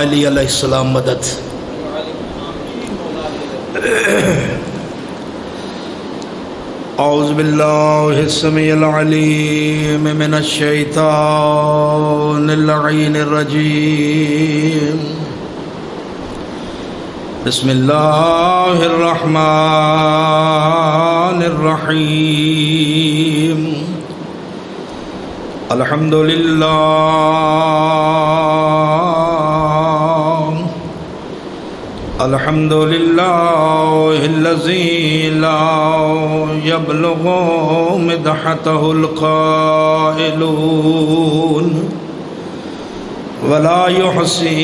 علی علیہ السلام مدد۔ اعوذ باللہ السمیع العلیم من الشیطان اللعین الرجیم، بسم اللہ الرحمن الرحیم، الحمد للہ الذی لا یبلغ مدحته القائلون ولا يحصي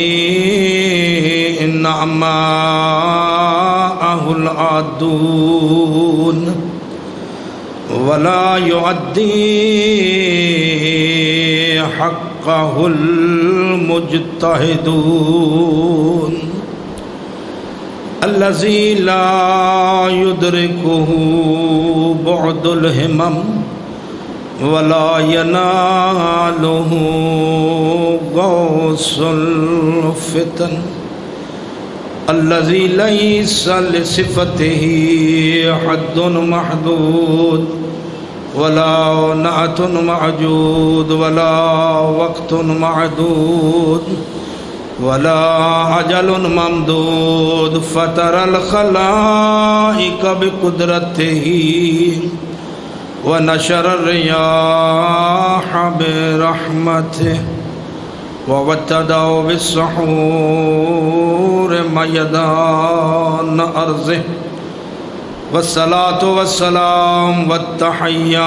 نعماءه العادون ولا يؤدي حقه المجتهدون الذي لا يدركه بعد الهمم ولا يناله غوص الفتن الذي ليس لصفته حد محدود ولا نعت معجود ولا وقت معدود ولا أجل ممدود فترى الخلائق بقدرته ونشر الرياح برحمته ووتدوا بالسحور ميدان أرضه والصلاة والسلام والتحيات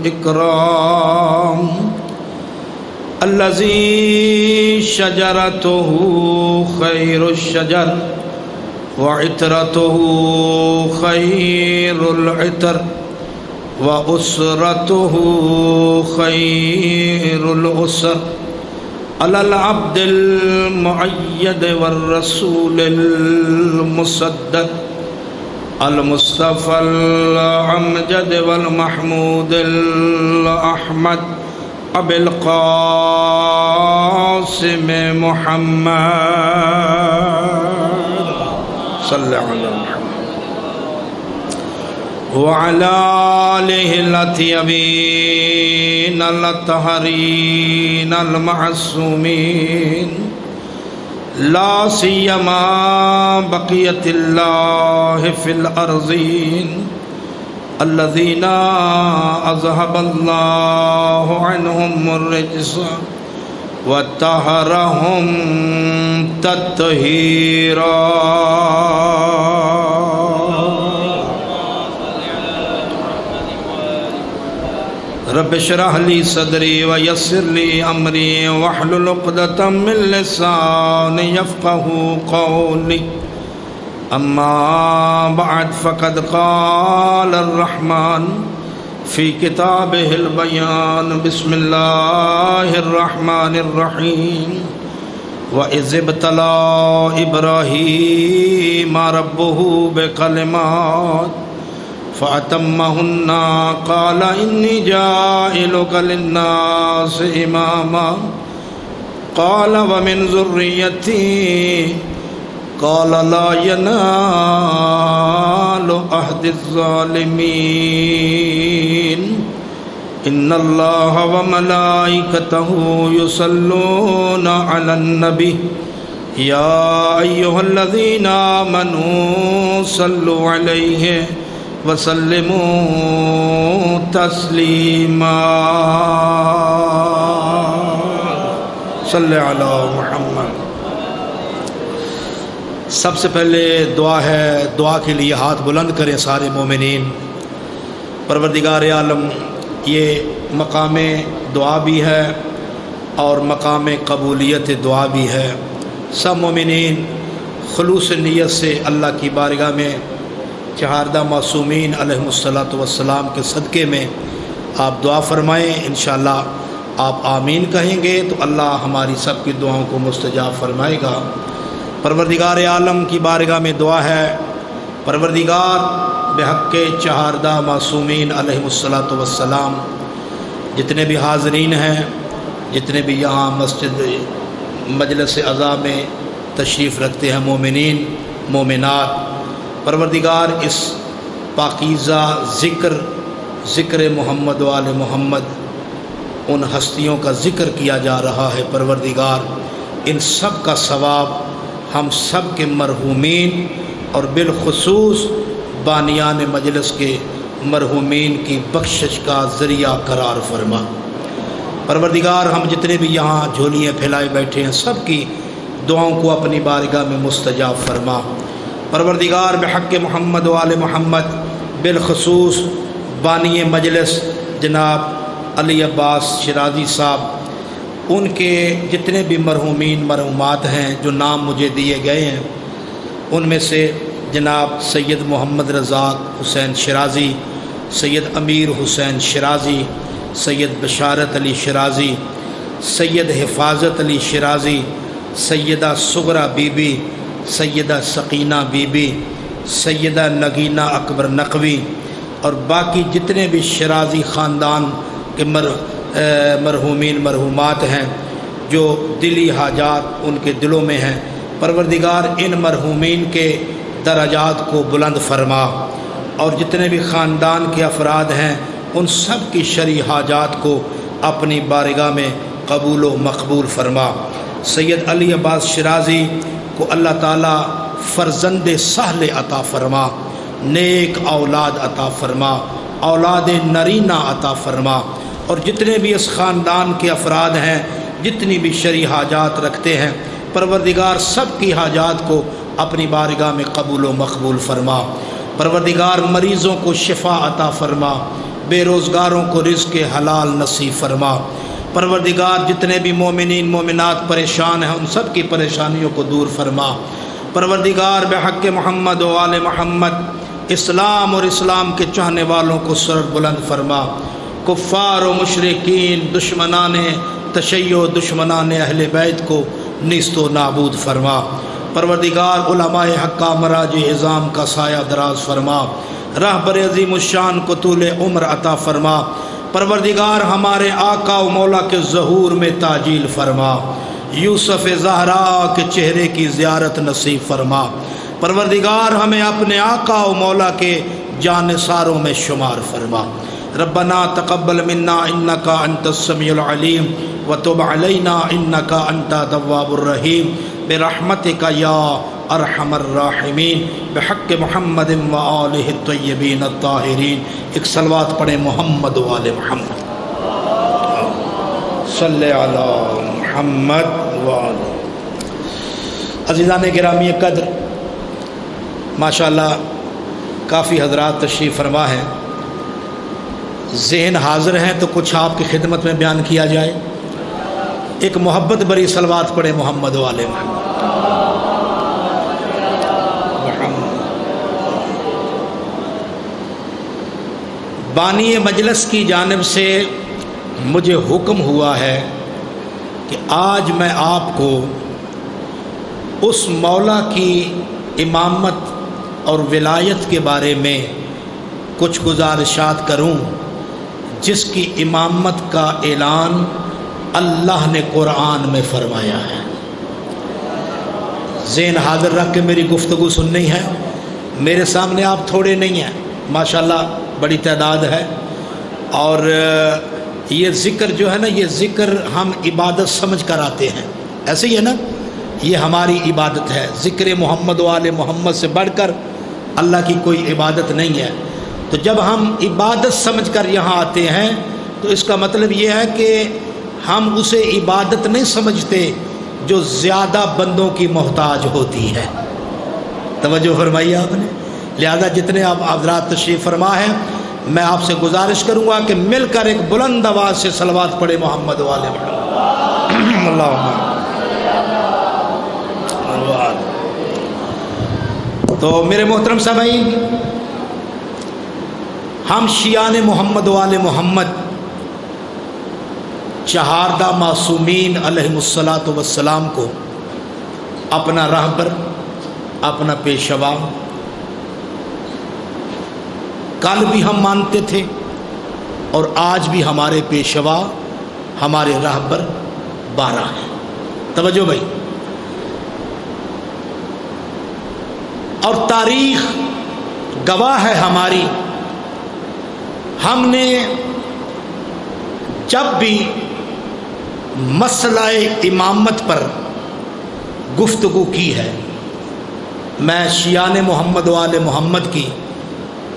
والإكرام الذي شجرته خير الشجر وعطرته خير العطر وأسرته خير الأسر على العبد المؤيد والرسول المصدق المصطفى الأمجد والمحمود الأحمد أبي القاسم محمد صلى على محمد وعلى آله الأطيبين الطاهرين المعصومين لا سيما بقية الله في الأرضين الذين أذهب الله عنهم الرجس وطهرهم تطهيرا رب اشرح لي صدري ويسر لي أمري واحلل عقدة من لساني يفقهوا قولي اما بعد فقد قال الرحمن في كتابه البيان بسم الله الرحمن الرحيم وإذ ابتلى إبراهيم ربه بكلمات فأتمهن قال إني جاعلك للناس إماما قال ومن ذريتي قال لا ينال عهد الظالمين إن الله وملائكته يصلون على النبي يا أيها الذين آمنوا صلوا عليه وسلموا تسليما صل على محمد۔ سب سے پہلے دعا ہے، دعا کے لیے ہاتھ بلند کریں سارے مومنین۔ پروردگار عالم، یہ مقام دعا بھی ہے اور مقام قبولیت دعا بھی ہے۔ سب مومنین خلوص نیت سے اللہ کی بارگاہ میں چہاردہ معصومین علیہم الصلاۃ والسلام کے صدقے میں آپ دعا فرمائیں۔ انشاءاللہ آپ آمین کہیں گے تو اللہ ہماری سب کی دعاؤں کو مستجاب فرمائے گا۔ پروردگار عالم کی بارگاہ میں دعا ہے، پروردگار بحق چہاردہ معصومین علیہم الصلاۃ والسلام، جتنے بھی حاضرین ہیں جتنے بھی یہاں مسجد مجلس اعضاء میں تشریف رکھتے ہیں مومنین مومنات، پروردگار اس پاکیزہ ذکر محمد و آل محمد، ان ہستیوں کا ذکر کیا جا رہا ہے، پروردگار ان سب کا ثواب ہم سب کے مرحومین اور بالخصوص بانیان مجلس کے مرحومین کی بخشش کا ذریعہ قرار فرما۔ پروردگار ہم جتنے بھی یہاں جھولیاں پھیلائے بیٹھے ہیں سب کی دعاؤں کو اپنی بارگاہ میں مستجاب فرما۔ پروردگار بحق محمد و آل محمد، بالخصوص بانی مجلس جناب علی عباس شرازی صاحب، ان کے جتنے بھی مرحومین مرحومات ہیں جو نام مجھے دیے گئے ہیں، ان میں سے جناب سید محمد رزاق حسین شرازی، سید امیر حسین شرازی، سید بشارت علی شرازی، سید حفاظت علی شرازی، سیدہ صغرا بی بی، سیدہ سقینہ بی بی، سیدہ نگینہ اکبر نقوی، اور باقی جتنے بھی شرازی خاندان کے مرحومین مرحومات ہیں جو دلی حاجات ان کے دلوں میں ہیں، پروردگار ان مرحومین کے درجات کو بلند فرما، اور جتنے بھی خاندان کے افراد ہیں ان سب کی شرعی حاجات کو اپنی بارگاہ میں قبول و مقبول فرما۔ سید علی عباس شرازی کو اللہ تعالی فرزند سہل عطا فرما، نیک اولاد عطا فرما، اولاد نرینہ عطا فرما، اور جتنے بھی اس خاندان کے افراد ہیں جتنی بھی شرعی حاجات رکھتے ہیں، پروردگار سب کی حاجات کو اپنی بارگاہ میں قبول و مقبول فرما۔ پروردگار مریضوں کو شفا عطا فرما، بے روزگاروں کو رزق حلال نصیب فرما۔ پروردگار جتنے بھی مومنین مومنات پریشان ہیں ان سب کی پریشانیوں کو دور فرما۔ پروردگار بحق محمد و آل محمد اسلام اور اسلام کے چاہنے والوں کو سر بلند فرما، کفار و مشرکین دشمنان تشیع دشمنان اہل بیت کو نیست و نابود فرما۔ پروردگار علماء حقہ مراج اعظام کا سایہ دراز فرما، رہبر عظیم الشان کو طول عمر عطا فرما۔ پروردگار ہمارے آقا و مولا کے ظہور میں تعجیل فرما، یوسف زہرا کے چہرے کی زیارت نصیب فرما۔ پروردگار ہمیں اپنے آقا و مولا کے جانثاروں میں شمار فرما۔ ربنا تقبل منا انک انت السمیع العلیم وتب علینا انک انت التواب الرحیم برحمتک یا ارحم الراحمین بحق محمد و آلہ الطیبین الطاہرین۔ ایک صلوات پڑھیں محمد و آل محمد، صلی علی محمد و آل۔ عزیزان گرامی قدر، ماشاءاللہ کافی حضرات تشریف فرما ہیں، ذہن حاضر ہیں تو کچھ آپ کی خدمت میں بیان کیا جائے۔ ایک محبت بری صلوات پڑھیں محمد و آل محمد۔ بانی مجلس کی جانب سے مجھے حکم ہوا ہے کہ آج میں آپ کو اس مولا کی امامت اور ولایت کے بارے میں کچھ گزارشات کروں جس کی امامت کا اعلان اللہ نے قرآن میں فرمایا ہے۔ ذہن حاضر رکھ کے میری گفتگو سننی ہے۔ میرے سامنے آپ تھوڑے نہیں ہیں، ماشاءاللہ بڑی تعداد ہے، اور یہ ذکر جو ہے نا، یہ ذکر ہم عبادت سمجھ کر آتے ہیں، ایسے ہی ہے نا، یہ ہماری عبادت ہے۔ ذکر محمد و آل محمد سے بڑھ کر اللہ کی کوئی عبادت نہیں ہے۔ تو جب ہم عبادت سمجھ کر یہاں آتے ہیں تو اس کا مطلب یہ ہے کہ ہم اسے عبادت نہیں سمجھتے جو زیادہ بندوں کی محتاج ہوتی ہے۔ توجہ فرمائیے آپ نے۔ لہذا جتنے آپ حضرات تشریف فرما ہیں، میں آپ سے گزارش کروں گا کہ مل کر ایک بلند آواز سے صلوات پڑھے محمد و آل محمد۔ اللہم تو میرے محترم سامعین، ہم شیعان محمد و آل محمد چہاردہ معصومین علیہم الصلاۃ والسلام کو اپنا رہبر، اپنا پیشوا کل بھی ہم مانتے تھے اور آج بھی ہمارے پیشوا، ہمارے رہبر 12 ہے۔ توجہ بھائی، اور تاریخ گواہ ہے ہماری، ہم نے جب بھی مسئلہ امامت پر گفتگو کی ہے، میں شیعان محمد و آل محمد کی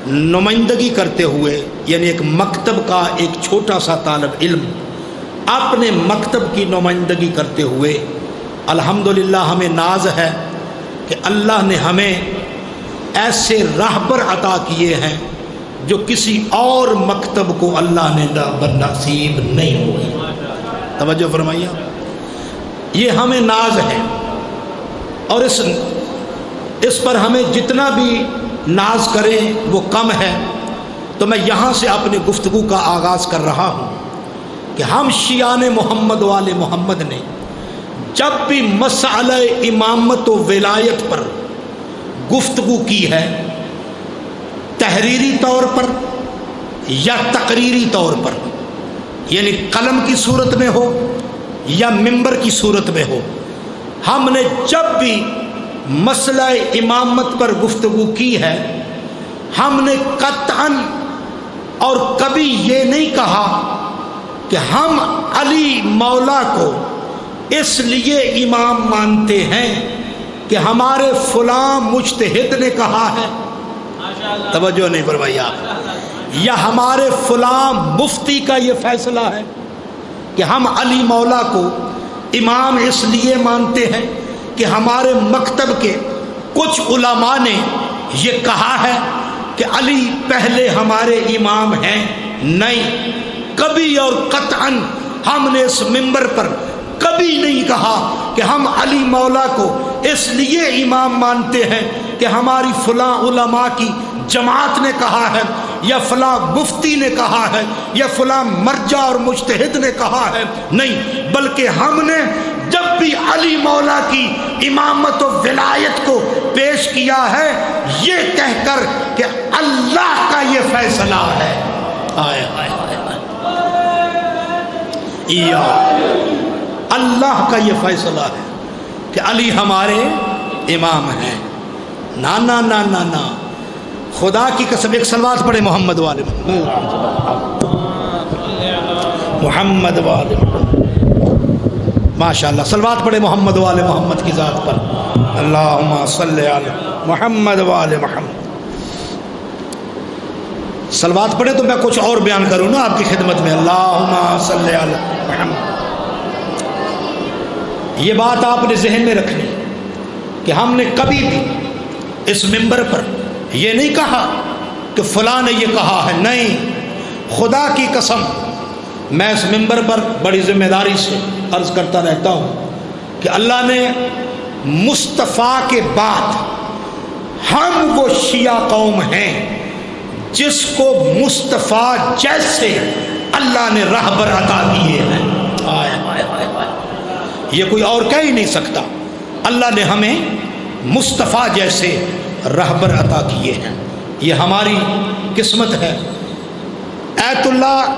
نمائندگی کرتے ہوئے، یعنی ایک مکتب کا ایک چھوٹا سا طالب علم اپنے مکتب کی نمائندگی کرتے ہوئے، الحمدللہ ہمیں ناز ہے کہ اللہ نے ہمیں ایسے راہبر عطا کیے ہیں جو کسی اور مکتب کو اللہ نے نصیب نہیں ہوئے۔ توجہ فرمائیے، یہ ہمیں ناز ہے، اور اس پر ہمیں جتنا بھی ناز کریں وہ کم ہے۔ تو میں یہاں سے اپنی گفتگو کا آغاز کر رہا ہوں کہ ہم شیعان محمد و آل محمد نے جب بھی مسئلہ امامت و ولایت پر گفتگو کی ہے، تحریری طور پر یا تقریری طور پر، یعنی قلم کی صورت میں ہو یا ممبر کی صورت میں ہو، ہم نے جب بھی مسئلہ امامت پر گفتگو کی ہے، ہم نے قطعاً اور کبھی یہ نہیں کہا کہ ہم علی مولا کو اس لیے امام مانتے ہیں کہ ہمارے فلاں مجتہد نے کہا ہے، توجہ نہیں فرمائی آپ، یا ہمارے فلاں مفتی کا یہ فیصلہ ہے کہ ہم علی مولا کو امام اس لیے مانتے ہیں کہ ہمارے مکتب کے کچھ علماء نے یہ کہا ہے کہ علی پہلے ہمارے امام ہیں۔ نہیں، کبھی اور قطعاً ہم نے اس منبر پر کبھی نہیں کہا کہ ہم علی مولا کو اس لیے امام مانتے ہیں کہ ہماری فلاں علماء کی جماعت نے کہا ہے، یا فلاں مفتی نے کہا ہے، یا فلاں مرجع اور مجتہد نے کہا ہے۔ نہیں، بلکہ ہم نے جب بھی علی مولا کی امامت و ولایت کو پیش کیا ہے، یہ کہہ کر کہ اللہ کا یہ فیصلہ ہے۔ آئے آئے اللہ کا یہ فیصلہ ہے کہ علی ہمارے امام ہیں۔ نا نا نا نا نا، خدا کی قسم، ایک صلوات پڑھے محمد والے محمد والے ماشاء اللہ، صلوات پڑھے محمد والے محمد کی ذات پر، اللہم صلی علی محمد والے محمد۔ صلوات پڑھے تو میں کچھ اور بیان کروں نا آپ کی خدمت میں، اللہم صلی علی محمد۔ یہ بات آپ نے ذہن میں رکھنی کہ ہم نے کبھی بھی اس منبر پر یہ نہیں کہا کہ فلاں نے یہ کہا ہے۔ نہیں، خدا کی قسم، میں اس منبر پر بڑی ذمہ داری سے عرض کرتا رہتا ہوں کہ اللہ نے مصطفیٰ کے بعد ہم وہ شیعہ قوم ہیں جس کو مصطفیٰ جیسے اللہ نے راہبر عطا کیے ہیں۔ یہ کوئی اور کہہ ہی نہیں سکتا، اللہ نے ہمیں مصطفیٰ جیسے راہبر عطا کیے ہیں، یہ ہماری قسمت ہے۔ ایت اللہ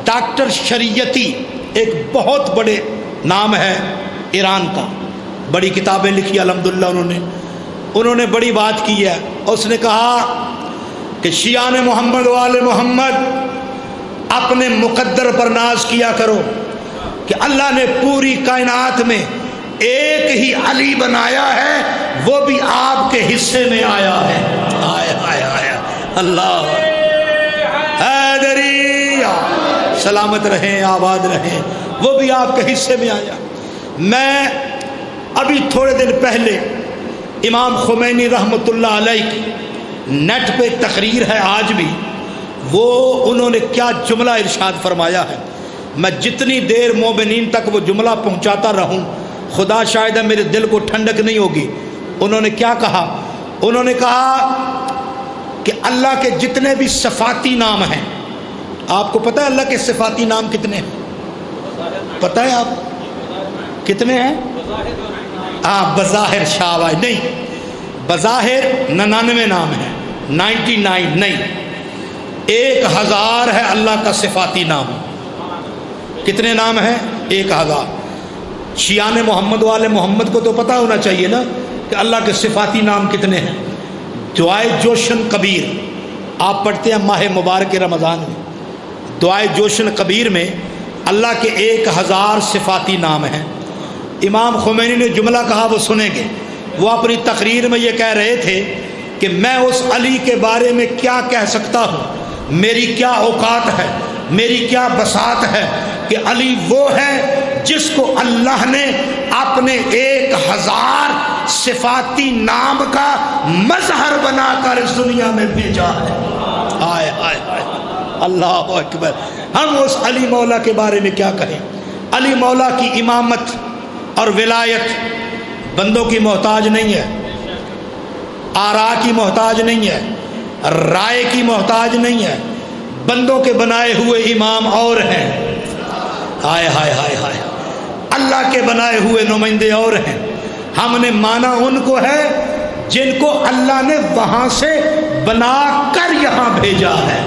ڈاکٹر شریعتی ایک بہت بڑے نام ہے ایران کا، بڑی کتابیں لکھی الحمدللہ، انہوں نے بڑی بات کی ہے۔ اس نے کہا کہ شیعان محمد والے محمد اپنے مقدر پر ناز کیا کرو کہ اللہ نے پوری کائنات میں ایک ہی علی بنایا ہے، وہ بھی آپ کے حصے میں آیا ہے۔ آیا آیا آیا اللہ حیدری، سلامت رہیں، آباد رہیں، وہ بھی آپ کے حصے میں آیا۔ میں ابھی تھوڑے دن پہلے امام خمینی رحمۃ اللہ علیہ کی نیٹ پہ تقریر ہے آج بھی، وہ انہوں نے کیا جملہ ارشاد فرمایا ہے، میں جتنی دیر مومنین تک وہ جملہ پہنچاتا رہوں خدا شاہد ہے میرے دل کو ٹھنڈک نہیں ہوگی۔ انہوں نے کیا کہا؟ انہوں نے کہا کہ اللہ کے جتنے بھی صفاتی نام ہیں، آپ کو پتہ ہے اللہ کے صفاتی نام کتنے ہیں؟ پتہ ہے آپ کتنے ہیں؟ بظاہر شاہباز نہیں، بظاہر 99 نام ہے، 99 نہیں، 1000 ہے اللہ کا صفاتی نام۔ کتنے نام ہیں؟ 1000۔ شیعان محمد والے محمد کو تو پتہ ہونا چاہیے نا کہ اللہ کے صفاتی نام کتنے ہیں۔ دعائے جوشن کبیر آپ پڑھتے ہیں ماہ مبارک رمضان میں، دعائے جوشن کبیر میں اللہ کے 1000 صفاتی نام ہیں۔ امام خمینی نے جملہ کہا وہ سنیں گے، وہ اپنی تقریر میں یہ کہہ رہے تھے کہ میں اس علی کے بارے میں کیا کہہ سکتا ہوں، میری کیا اوقات ہے، میری کیا بساط ہے کہ علی وہ ہے جس کو اللہ نے اپنے 1000 صفاتی نام کا مظہر بنا کر اس دنیا میں بھیجا ہے۔ آئے آئے آئے اللہ اکبر۔ ہم اس علی مولا کے بارے میں کیا کہیں؟ علی مولا کی امامت اور ولایت بندوں کی محتاج نہیں ہے، آراء کی محتاج نہیں ہے، رائے کی محتاج نہیں ہے، بندوں کے بنائے ہوئے امام اور ہیں۔ ہائے ہائے ہائے ہائے، اللہ کے بنائے ہوئے نمائندے اور ہیں۔ ہم نے مانا ان کو ہے جن کو اللہ نے وہاں سے بنا کر یہاں بھیجا ہے،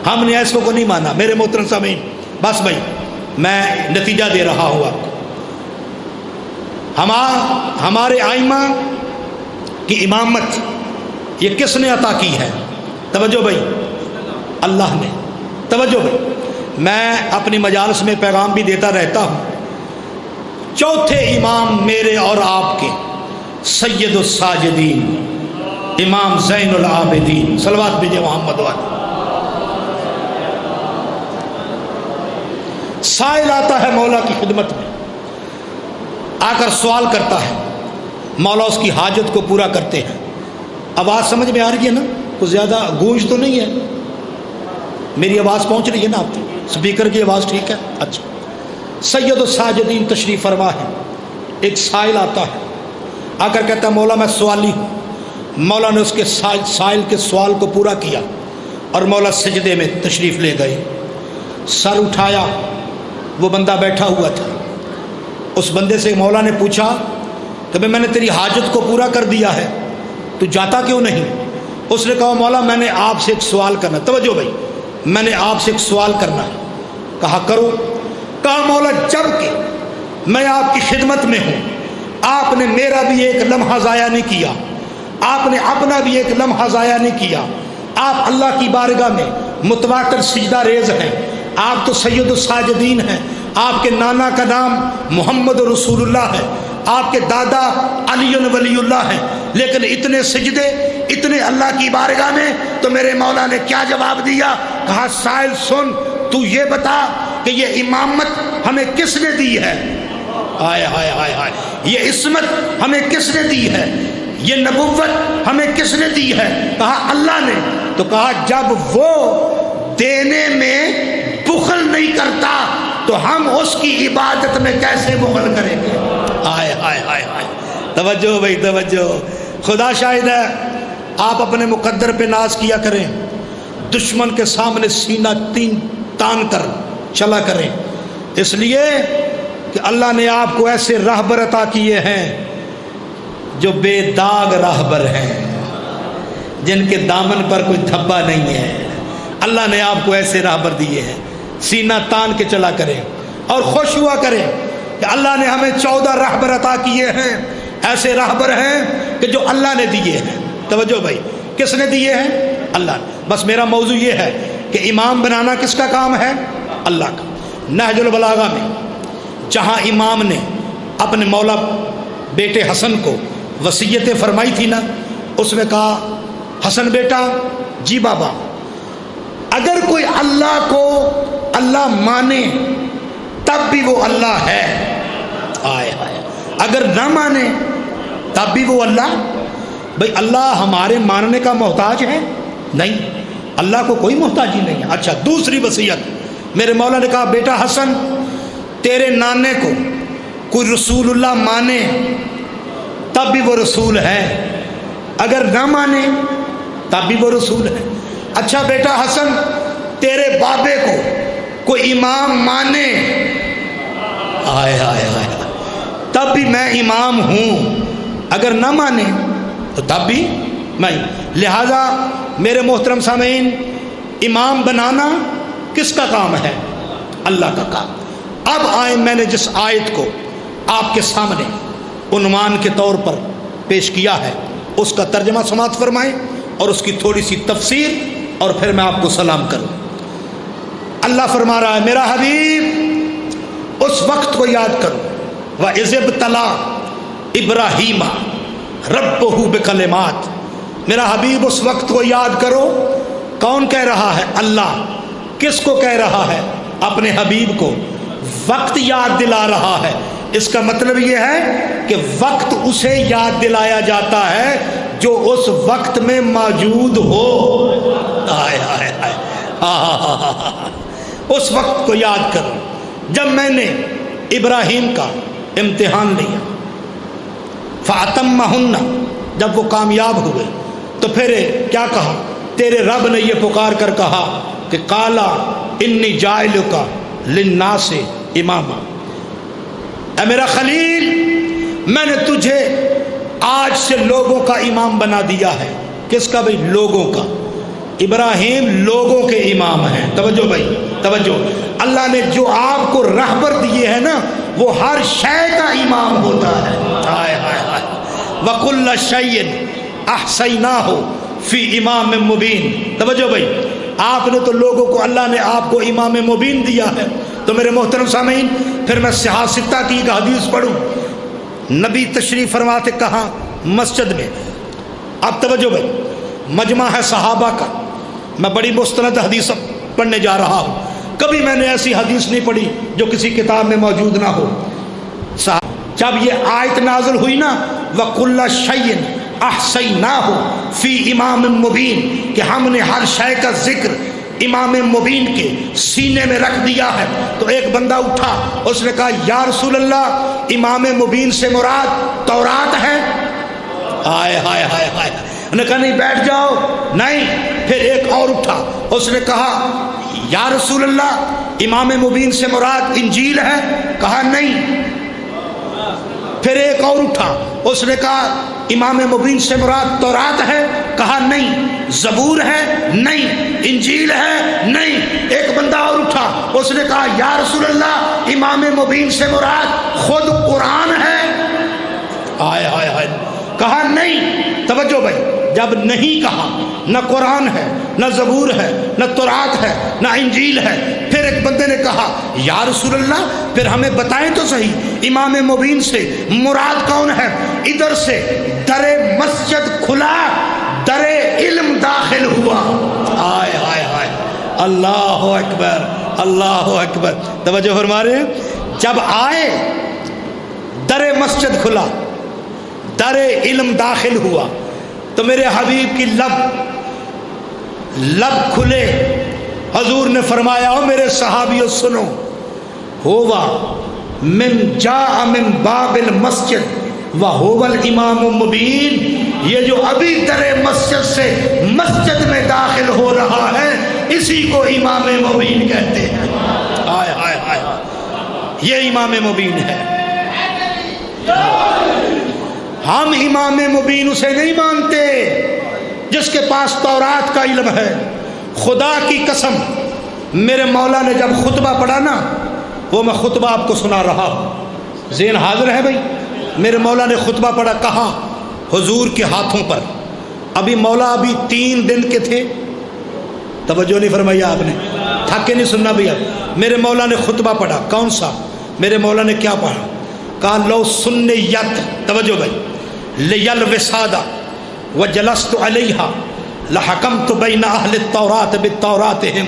ہم نے ایسوں کو نہیں مانا۔ میرے محترم سامعین، بس بھائی میں نتیجہ دے رہا ہوں آپ کو۔ ہمارے آئمہ کی امامت یہ کس نے عطا کی ہے؟ توجہ بھائی، اللہ نے۔ توجہ بھائی، میں اپنی مجالس میں پیغام بھی دیتا رہتا ہوں، چوتھے امام میرے اور آپ کے سید الساجدین امام زین العابدین، صلوات بھیجے محمد والے۔ سائل آتا ہے مولا کی خدمت میں، آ کر سوال کرتا ہے، مولا اس کی حاجت کو پورا کرتے ہیں۔ آواز سمجھ میں آ رہی ہے نا؟ کچھ زیادہ گونج تو نہیں ہے؟ میری آواز پہنچ رہی ہے نا آپ کو؟ اسپیکر کی آواز ٹھیک ہے؟ اچھا۔ سید الساجدین تشریف فرما ہے، ایک سائل آتا ہے، آ کر کہتا ہے مولا میں سوالی ہوں۔ مولا نے اس کے سائل کے سوال کو پورا کیا اور مولا سجدے میں تشریف لے گئے۔ سر اٹھایا، وہ بندہ بیٹھا ہوا تھا، اس بندے سے مولا نے پوچھا کہ میں نے تیری حاجت کو پورا کر دیا ہے، تو جاتا کیوں نہیں؟ اس نے کہا مولا میں نے آپ سے ایک سوال کرنا۔ توجہ بھائی، میں نے آپ سے ایک سوال کرنا ہے۔ کہا کرو۔ کہا مولا جب کہ میں آپ کی خدمت میں ہوں، آپ نے میرا بھی ایک لمحہ ضائع نہیں کیا، آپ نے اپنا بھی ایک لمحہ ضائع نہیں کیا، آپ اللہ کی بارگاہ میں متواتر سجدہ ریز ہیں، آپ تو سید الساجدین ہیں، آپ کے نانا کا نام محمد رسول اللہ ہے، آپ کے دادا علی ولی اللہ ہیں، لیکن اتنے سجدے اتنے اللہ کی بارگاہ میں، تو میرے مولا نے کیا جواب دیا؟ کہا سائل سن، تو یہ بتا کہ یہ امامت ہمیں کس نے دی ہے؟ ہائے ہائے ہائے ہائے، یہ عصمت ہمیں کس نے دی ہے؟ یہ نبوت ہمیں کس نے دی ہے؟ کہا اللہ نے۔ تو کہا جب وہ دینے میں بخل نہیں کرتا تو ہم اس کی عبادت میں کیسے بخل کریں گے؟ ہائے ہائے ہائے ہائے، توجہ بھائی توجہ۔ خدا شاہد ہے، آپ اپنے مقدر پہ ناز کیا کریں، دشمن کے سامنے سینہ تان کر چلا کریں، اس لیے کہ اللہ نے آپ کو ایسے راہبر عطا کیے ہیں جو بے داغ راہبر ہیں، جن کے دامن پر کوئی دھبا نہیں ہے۔ اللہ نے آپ کو ایسے راہبر دیے ہیں، سینہ تان کے چلا کریں اور خوش ہوا کریں کہ اللہ نے ہمیں 14 راہبر عطا کیے ہیں، ایسے راہبر ہیں کہ جو اللہ نے دیے ہیں۔ توجہ بھائی، کس نے دیے ہیں؟ اللہ نے۔ بس میرا موضوع یہ ہے کہ امام بنانا کس کا کام ہے؟ اللہ کا۔ نہج البلاغہ میں جہاں امام نے اپنے مولا بیٹے حسن کو وصیت فرمائی تھی نا، اس میں کہا حسن بیٹا، جی بابا، اگر کوئی اللہ کو اللہ مانے تب بھی وہ اللہ ہے، آئے آئے، اگر نہ مانے تب بھی وہ اللہ۔ بھئی اللہ ہمارے ماننے کا محتاج ہے؟ نہیں، اللہ کو کوئی محتاجی نہیں ہے۔ اچھا، دوسری وصیت میرے مولا نے کہا بیٹا حسن، تیرے نانے کو کوئی رسول اللہ مانے تب بھی وہ رسول ہے، اگر نہ مانے تب بھی وہ رسول ہے۔ اچھا بیٹا حسن، تیرے بابے کو کوئی امام مانے، آئے آئے آئے، تب بھی میں امام ہوں، اگر نہ مانے تو تب بھی میں۔ لہذا میرے محترم سامعین، امام بنانا کس کا کام ہے؟ اللہ کا کام۔ اب آئیں، میں نے جس آیت کو آپ کے سامنے عنوان کے طور پر پیش کیا ہے، اس کا ترجمہ سماعت فرمائیں اور اس کی تھوڑی سی تفسیر، اور پھر میں آپ کو سلام کروں۔ اللہ فرما رہا ہے میرا حبیب اس وقت کو یاد کرو، وَإِذِ ابْتَلَىٰ إِبْرَاهِيمَ رَبُّهُ بِكَلِمَاتٍ، میرا حبیب اس وقت کو یاد کرو۔ کون کہہ رہا ہے؟ اللہ۔ کس کو کہہ رہا ہے؟ اپنے حبیب کو۔ وقت یاد دلا رہا ہے، اس کا مطلب یہ ہے کہ وقت اسے یاد دلایا جاتا ہے جو اس وقت میں موجود ہو۔ آئے آئے آئے، اس وقت کو یاد کرو جب میں نے ابراہیم کا امتحان لیا، فَأَتَمَّهُنَّ، جب وہ کامیاب ہوئے تو پھر کیا کہا؟ تیرے رب نے یہ پکار کر کہا کہ قَالَ إِنِّي جَاعِلُكَ لِلنَّاسِ اماما، اے میرا خلیل میں نے تجھے آج سے لوگوں کا امام بنا دیا ہے۔ کس کا بھائی؟ لوگوں کا۔ ابراہیم لوگوں کے امام ہیں۔ توجہ بھائی توجہ، اللہ نے جو آپ کو رہبر دیے ہیں نا وہ ہر شے کا امام ہوتا ہے۔ ہائے ہائے ہائے، وَكُلَّ شَيْءٍ أَحْصَيْنَاهُ فِي إِمَامٍ مُبِينٍ۔ توجہ بھائی، آپ نے تو لوگوں کو، اللہ نے آپ کو امام مبین دیا ہے۔ تو میرے محترم سامعین، پھر میں صحاح ستہ کی ایک حدیث پڑھوں۔ نبی تشریف فرماتے کہاں؟ مسجد میں۔ اب توجہ بھائی، مجمع ہے صحابہ کا، میں بڑی مستند حدیث پڑھنے جا رہا ہوں۔ کبھی میں نے ایسی حدیث نہیں پڑھی جو کسی کتاب میں موجود نہ ہو۔ جب یہ آیت نازل ہوئی نا، وَكُلَّ شَيْءٍ أَحْصَيْنَاهُ فِي إِمَامٍ مُبِينٍ، کہ ہم نے ہر شے کا ذکر امام مبین کے سینے میں رکھ دیا ہے، تو ایک بندہ اٹھا، اس نے کہا یا رسول اللہ امام مبین سے مراد تورات ہے؟ ہائے ہائے ہائے ہائے، انہوں نے کہا نہیں بیٹھ جاؤ، نہیں۔ پھر ایک اور اٹھا، اس نے کہا یا رسول اللہ امام مبین سے مراد انجیل ہے؟ کہا نہیں۔ پھر ایک اور اٹھا، اس نے کہا امام مبین سے مراد تورات ہے؟ کہا نہیں۔ زبور ہے؟ نہیں۔ انجیل ہے؟ نہیں۔ ایک بندہ اور اٹھا، اس نے کہا یا رسول اللہ امام مبین سے مراد خود قرآن ہے؟ آئے آئے آئے، کہا نہیں۔ توجہ بھائی، جب نہیں کہا، نہ قرآن ہے، نہ زبور ہے، نہ تورات ہے، نہ انجیل ہے، پھر ایک بندے نے کہا یا رسول اللہ پھر ہمیں بتائیں تو صحیح امام مبین سے مراد کون ہے؟ ادھر سے در مسجد کھلا، در علم داخل ہوا۔ آئے آئے آئے، اللہ اکبر اللہ اکبر۔ توجہ فرما رہے ہیں، جب آئے در مسجد کھلا، در علم داخل ہوا، تو میرے حبیب کی لب کھلے، حضور نے فرمایا او میرے صحابیوں سنو، ہوا من جاء من باب المسجد وهو الامام مبین، یہ جو ابھی در مسجد سے مسجد میں داخل ہو رہا ہے اسی کو امام مبین کہتے ہیں۔ ہائے ہائے ہائے، یہ امام مبین ہے۔ ہم امام مبین اسے نہیں مانتے جس کے پاس تورات کا علم ہے۔ خدا کی قسم، میرے مولا نے جب خطبہ پڑھا نا، وہ میں خطبہ آپ کو سنا رہا ہوں، ذہن حاضر ہے بھائی؟ میرے مولا نے خطبہ پڑھا کہاں؟ حضور کے ہاتھوں پر۔ ابھی مولا ابھی 3 دن کے تھے، توجہ نہیں فرمائی آپ نے، تھک کے نہیں سننا بھیا۔ میرے مولا نے خطبہ پڑھا، کون سا؟ میرے مولا نے کیا پڑھا؟ کہا لو سنیت، توجہ بھائی، لیل وسادہ وجلست علیہا لحکمت بین اہل التورات بالتوراتہم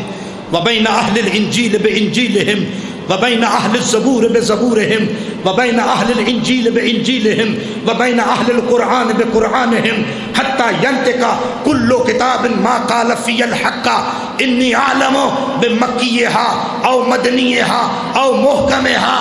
وبین اہل الانجیل بانجیلہم وبین اہل الزبور بزبورہم وبین اہل الانجیل بانجیلہم وبین اہل القرآن بقرآنہم حتی ینطق کل کتاب ما قال فی الحق انی عالم بمکیہا او مدنیہا او محکمہا،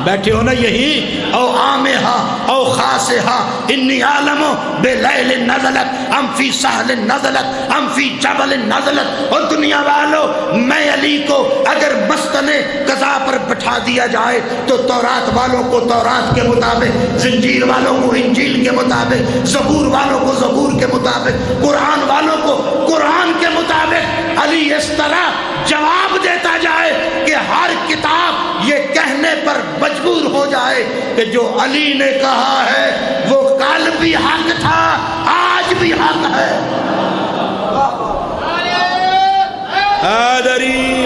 بیٹھے ہو نا یہی، او عامہا او خاصہا، انی عالم بلیل نزلت ام فی سہل نزلت ام فی جبل نزلت۔ اور دنیا والوں، میں علی کو اگر مستن قضا پر بٹھا دیا جائے تو تورات والوں کو تورات کے مطابق، زنجیر والوں کو انجیل کے مطابق، زبور والوں کو زبور کے مطابق، قرآن والوں کو قرآن کے مطابق، علی اس طرح جواب دیتا جائے کہ ہر کتاب یہ کہنے پر مجبور ہو جائے کہ جو علی نے کہا ہے وہ کل بھی حق تھا، آج بھی حق ہے۔ حیدری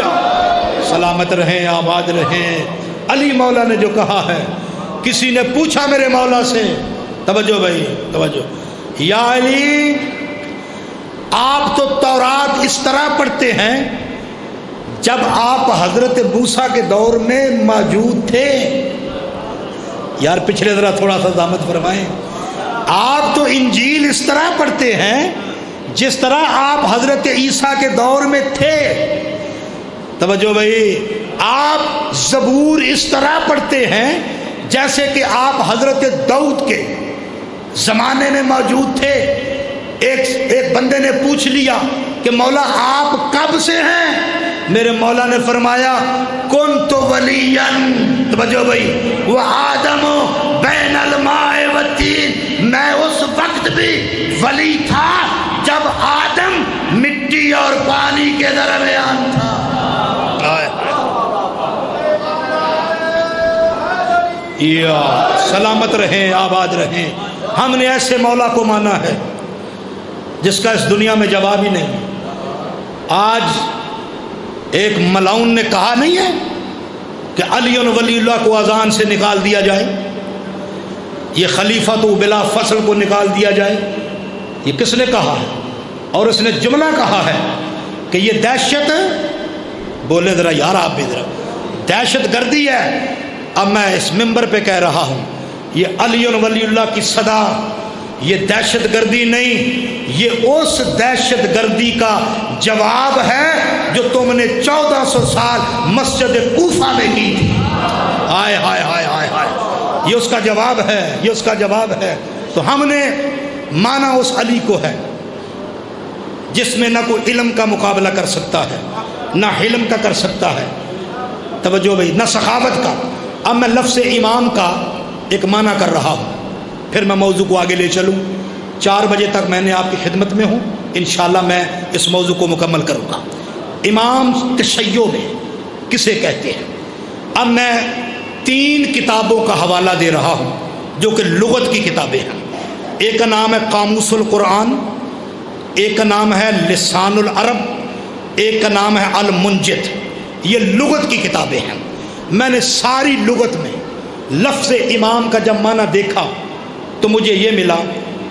سلامت رہیں، آباد رہیں۔ علی مولا نے جو کہا ہے، کسی نے پوچھا میرے مولا سے، توجہ بھائی توجہ، یا علی آپ تو تورات اس طرح پڑھتے ہیں جب آپ حضرت موسیٰ کے دور میں موجود تھے۔ یار پچھلے ذرا تھوڑا سا ضامت فرمائیں۔ آپ تو انجیل اس طرح پڑھتے ہیں جس طرح آپ حضرت عیسیٰ کے دور میں تھے۔ توجہ بھائی، آپ زبور اس طرح پڑھتے ہیں جیسے کہ آپ حضرت داؤد کے زمانے میں موجود تھے۔ ایک بندے نے پوچھ لیا کہ مولا آپ کب سے ہیں؟ میرے مولا نے فرمایا کنت ولین، توجہ بھائی، وآدم بین الماء والطین، میں اس وقت بھی ولی تھا جب آدم مٹی اور پانی کے درمیان تھا۔ یا سلامت رہیں، آباد رہیں۔ ہم نے ایسے مولا کو مانا ہے جس کا اس دنیا میں جواب ہی نہیں۔ آج ایک ملاؤن نے کہا نہیں ہے کہ علی ولی اللہ کو اذان سے نکال دیا جائے، یہ خلیفۃ بلا فصل کو نکال دیا جائے۔ یہ کس نے کہا ہے؟ اور اس نے جملہ کہا ہے کہ یہ دہشت، بولے ذرا یار آپ بھی ذرا، دہشت گردی ہے۔ اب میں اس ممبر پہ کہہ رہا ہوں، یہ علی ولی اللہ کی صدا یہ دہشت گردی نہیں، یہ اس دہشت گردی کا جواب ہے جو تم نے 1400 سال مسجد کوفہ میں کی تھی۔ ہائے ہائے ہائے ہائے ہائے، یہ اس کا جواب ہے، یہ اس کا جواب ہے۔ تو ہم نے مانا اس علی کو ہے جس میں نہ کوئی علم کا مقابلہ کر سکتا ہے، نہ حلم کا کر سکتا ہے، توجہ بھائی، نہ سخاوت کا۔ اب میں لفظ امام کا ایک معنی کر رہا ہوں، پھر میں موضوع کو آگے لے چلوں۔ 4 بجے تک میں نے آپ کی خدمت میں ہوں، انشاءاللہ میں اس موضوع کو مکمل کروں گا۔ امام تشیع میں کسے کہتے ہیں؟ اب میں 3 کتابوں کا حوالہ دے رہا ہوں جو کہ لغت کی کتابیں ہیں۔ ایک کا نام ہے قاموس القرآن، ایک کا نام ہے لسان العرب، ایک کا نام ہے المنجد۔ یہ لغت کی کتابیں ہیں۔ میں نے ساری لغت میں لفظ امام کا جب معنی دیکھا تو مجھے یہ ملا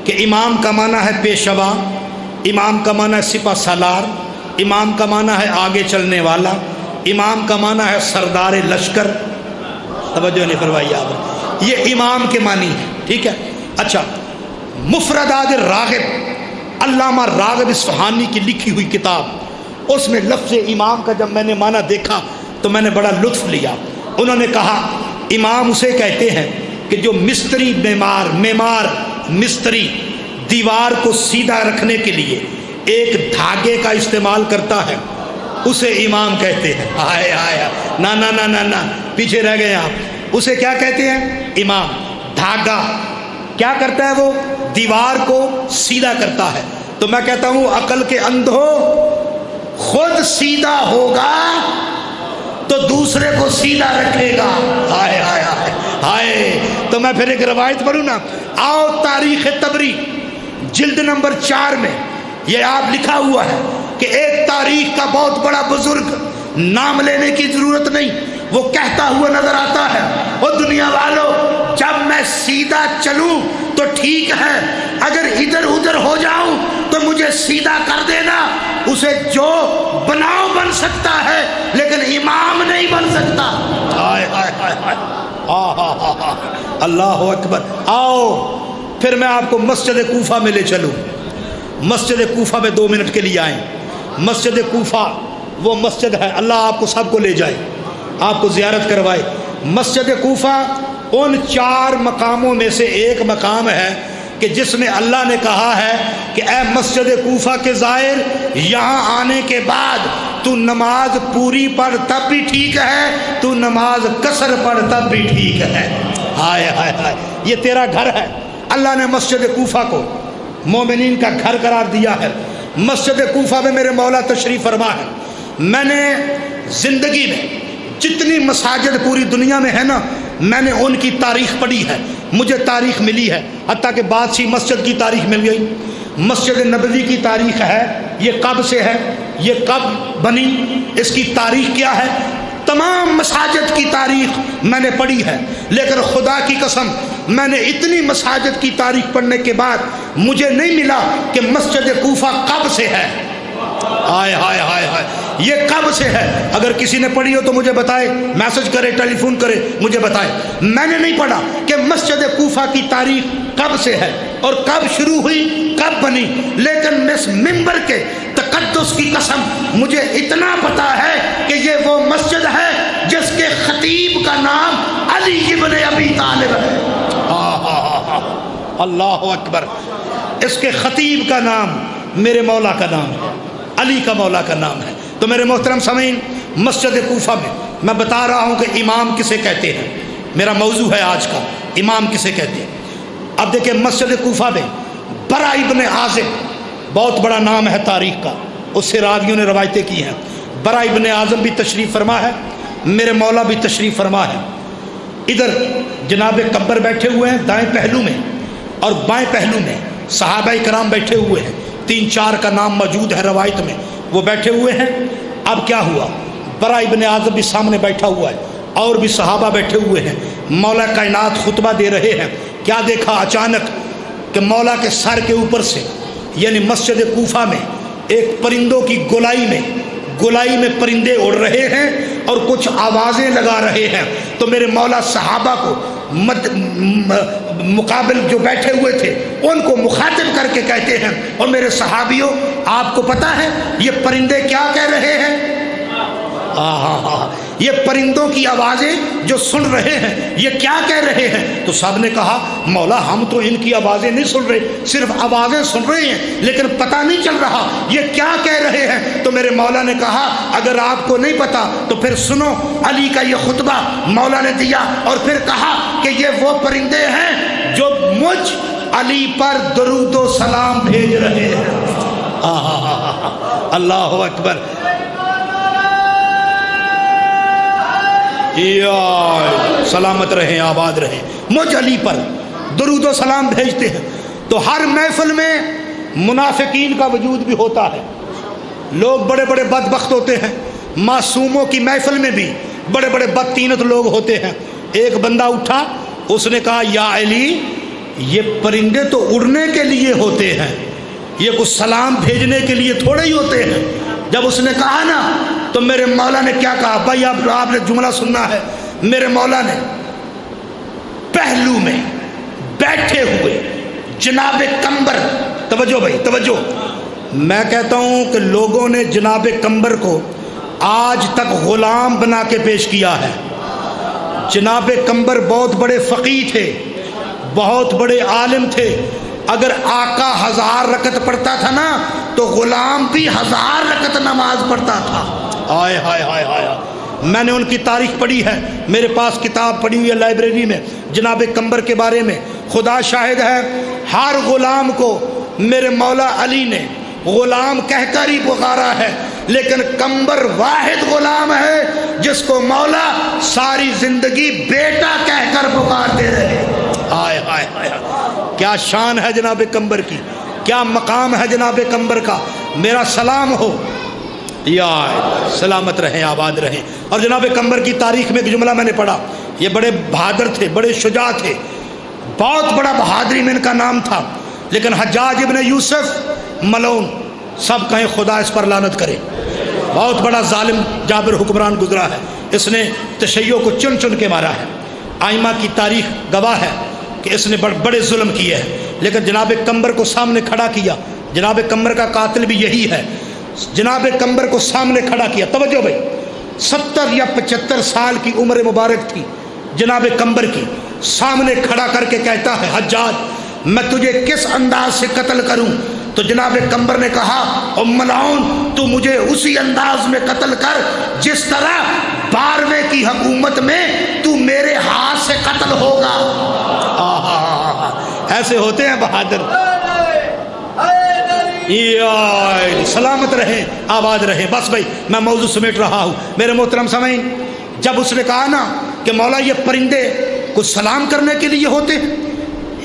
کہ امام کا معنی ہے پیشوا، امام کا معنی ہے سپہ سالار، امام کا معنی ہے آگے چلنے والا، امام کا معنی ہے سردار لشکر۔ توجہ نہیں فرمائی آپ، یہ امام کے معنی ہے، ٹھیک ہے۔ اچھا، مفردات راغب، علامہ راغب اصفہانی کی لکھی ہوئی کتاب، اس میں لفظ امام کا جب میں نے معنی دیکھا تو میں نے بڑا لطف لیا۔ انہوں نے کہا امام اسے کہتے ہیں کہ جو مستری معمار مستری دیوار کو سیدھا رکھنے کے لیے ایک دھاگے کا استعمال کرتا ہے، اسے امام کہتے ہیں۔ آئے آئے نا نا نا نا نا، پیچھے رہ گئے آپ۔ اسے کیا کہتے ہیں؟ امام۔ دھاگا کیا کرتا ہے؟ وہ دیوار کو سیدھا کرتا ہے۔ تو میں کہتا ہوں عقل کے اندھو، خود سیدھا ہوگا تو دوسرے کو سیدھا رکھے گا۔ ہائے ہائے ہائے ہائے۔ تو میں پھر ایک روایت پڑھوں نا، آؤ تاریخ طبری جلد نمبر 4 میں یہ آپ لکھا ہوا ہے کہ ایک تاریخ کا بہت بڑا بزرگ، نام لینے کی ضرورت نہیں، وہ کہتا ہوا نظر آتا ہے، او دنیا والوں، جب میں سیدھا چلوں تو ٹھیک ہے، اگر ادھر ادھر ہو جاؤں تو مجھے سیدھا کر دینا۔ اسے جو بناؤ بن سکتا ہے لیکن امام نہیں بن سکتا۔ ہائے ہائے ہائے ہائے، اللہ اکبر۔ آؤ پھر میں آپ کو مسجد کوفہ میں لے چلوں۔ مسجد کوفہ میں 2 منٹ کے لیے آئیں۔ مسجد کوفہ وہ مسجد ہے، اللہ آپ کو سب کو لے جائے، آپ کو زیارت کروائے۔ مسجد کوفہ ان 4 مقاموں میں سے ایک مقام ہے کہ جس میں اللہ نے کہا ہے کہ اے مسجد کوفہ کے زائر، یہاں آنے کے بعد تو نماز پوری پڑھ تب بھی ٹھیک ہے، تو نماز قصر پڑھ تب بھی ٹھیک ہے۔ ہائے ہائے ہائے، یہ تیرا گھر ہے۔ اللہ نے مسجد کوفہ کو مومنین کا گھر قرار دیا ہے۔ مسجد کوفہ میں میرے مولا تشریف فرما ہے۔ میں نے زندگی میں جتنی مساجد پوری دنیا میں ہے نا، میں نے ان کی تاریخ پڑھی ہے، مجھے تاریخ ملی ہے، حتیٰ کہ بادشاہی مسجد کی تاریخ مل گئی، مسجد نبوی کی تاریخ ہے، یہ کب سے ہے، یہ کب بنی، اس کی تاریخ کیا ہے، تمام مساجد کی تاریخ میں نے پڑھی ہے۔ لیکن خدا کی قسم میں نے اتنی مساجد کی تاریخ پڑھنے کے بعد مجھے نہیں ملا کہ مسجد کوفہ کب سے ہے۔ ہائے ہائے ہائے ہائے، یہ کب سے ہے؟ اگر کسی نے پڑھی ہو تو مجھے بتائے، میسج کرے، ٹیلی فون کرے، مجھے بتائے۔ میں نے نہیں پڑھا کہ مسجد کوفہ کی تاریخ کب سے ہے اور کب شروع ہوئی، کب بنی، لیکن اس منبر کے تقدس کی قسم مجھے اتنا پتا ہے کہ یہ وہ مسجد ہے جس کے خطیب کا نام علی ابن ابی طالب ہے۔ اللہ اکبر، اس کے خطیب کا نام میرے مولا کا نام ہے، علی کا مولا کا نام ہے۔ تو میرے محترم سامعین، مسجد کوفہ میں بتا رہا ہوں کہ امام کسے کہتے ہیں، میرا موضوع ہے آج کا، امام کسے کہتے ہیں۔ اب دیکھیں مسجد کوفہ میں برا ابن عازب، بہت بڑا نام ہے تاریخ کا، اس سے راویوں نے روایتیں کی ہیں۔ برا ابن عازب بھی تشریف فرما ہے، میرے مولا بھی تشریف فرما ہے۔ ادھر جناب کمبر بیٹھے ہوئے ہیں دائیں پہلو میں، اور بائیں پہلو میں صحابہ کرام بیٹھے ہوئے ہیں، 3-4 کا نام موجود ہے روایت میں، وہ بیٹھے ہوئے ہیں۔ اب کیا ہوا، برا ابن عازب بھی سامنے بیٹھا ہوا ہے، اور بھی صحابہ بیٹھے ہوئے ہیں، مولا کائنات خطبہ دے رہے ہیں۔ کیا دیکھا اچانک کہ مولا کے سر کے اوپر سے، یعنی مسجد کوفہ میں ایک پرندوں کی گولائی میں پرندے اڑ رہے ہیں اور کچھ آوازیں لگا رہے ہیں۔ تو میرے مولا صحابہ کو مقابل جو بیٹھے ہوئے تھے ان کو مخاطب کر کے کہتے ہیں، اور میرے صحابیوں آپ کو پتہ ہے یہ پرندے کیا کہہ رہے ہیں؟ یہ پرندوں کی آوازیں جو سن رہے ہیں یہ کیا کہہ رہے ہیں؟ تو سب نے کہا مولا ہم تو ان کی آوازیں نہیں سن رہے، صرف آوازیں سن رہے ہیں لیکن پتہ نہیں چل رہا یہ کیا کہہ رہے ہیں۔ تو میرے مولا نے کہا اگر آپ کو نہیں پتا تو پھر سنو، علی کا یہ خطبہ مولا نے دیا، اور پھر کہا کہ یہ وہ پرندے ہیں جو مجھ علی پر درود و سلام بھیج رہے ہیں۔ اللہ اکبر، سلامت رہیں، آباد رہیں، مجھ علی پر درود و سلام بھیجتے ہیں۔ تو ہر محفل میں منافقین کا وجود بھی ہوتا ہے، لوگ بڑے بڑے بدبخت ہوتے ہیں، معصوموں کی محفل میں بھی بڑے بڑے بدتینت لوگ ہوتے ہیں۔ ایک بندہ اٹھا، اس نے کہا یا علی یہ پرندے تو اڑنے کے لیے ہوتے ہیں، یہ کچھ سلام بھیجنے کے لیے تھوڑے ہی ہوتے ہیں۔ جب اس نے کہا نا تو میرے مولا نے کیا کہا، بھائی آپ نے جملہ سننا ہے، میرے مولا نے پہلو میں بیٹھے ہوئے جناب کمبر، توجہ بھائی توجہ، میں کہتا ہوں کہ لوگوں نے جناب کمبر کو آج تک غلام بنا کے پیش کیا ہے۔ جناب کمبر بہت بڑے فقیہ تھے، بہت بڑے عالم تھے، اگر آقا 1000 رکعت پڑھتا تھا نا تو غلام بھی 1000 رکعت نماز پڑھتا تھا۔ آئے ہائے ہائے ہائے، میں نے ان کی تاریخ پڑھی ہے، میرے پاس کتاب پڑھی ہوئی ہے لائبریری میں جناب کمبر کے بارے میں۔ خدا شاہد ہے ہر غلام کو میرے مولا علی نے غلام کہہ کر ہی پکارا ہے، لیکن کمبر واحد غلام ہے جس کو مولا ساری زندگی بیٹا کہہ کر پکارتے رہے۔ آئے ہائے ہائے، کیا شان ہے جناب کمبر کی، کیا مقام ہے جناب کمبر کا۔ میرا سلام ہو، یا سلامت رہیں، آباد رہیں۔ اور جناب کمبر کی تاریخ میں ایک جملہ میں نے پڑھا، یہ بڑے بہادر تھے، بڑے شجاع تھے، بہت بڑا بہادری میں ان کا نام تھا، لیکن حجاج ابن یوسف ملعون، سب کہیں خدا اس پر لعنت کرے، بہت بڑا ظالم جابر حکمران گزرا ہے، اس نے تشیع کو چن چن کے مارا ہے۔ آئمہ کی تاریخ گواہ ہے کہ اس نے بڑے ظلم کیے ہیں، لیکن جناب کمبر کو سامنے کھڑا کیا۔ جناب کمبر کا قاتل بھی یہی ہے، جناب کمبر کو سامنے کھڑا کیا۔ توجہ بھائی، 70 یا 75 سال کی عمر مبارک تھی جناب کمبر کی، سامنے کھڑا کر کے کہتا ہے حجاج میں تجھے کس انداز سے قتل کروں؟ تو جناب کمبر نے کہا او ملعون، تو مجھے اسی انداز میں قتل کر جس طرح 12ویں کی حکومت میں تو میرے ہاتھ سے قتل ہوگا۔ ایسے ہوتے ہیں بہادر۔ سلامت رہیں، آباد رہیں۔ بس بھائی میں موضوع سمیٹ رہا ہوں۔ میرے محترم سامعین، جب اس نے کہا نا کہ مولا یہ پرندے کچھ سلام کرنے کے لیے ہوتے ہیں،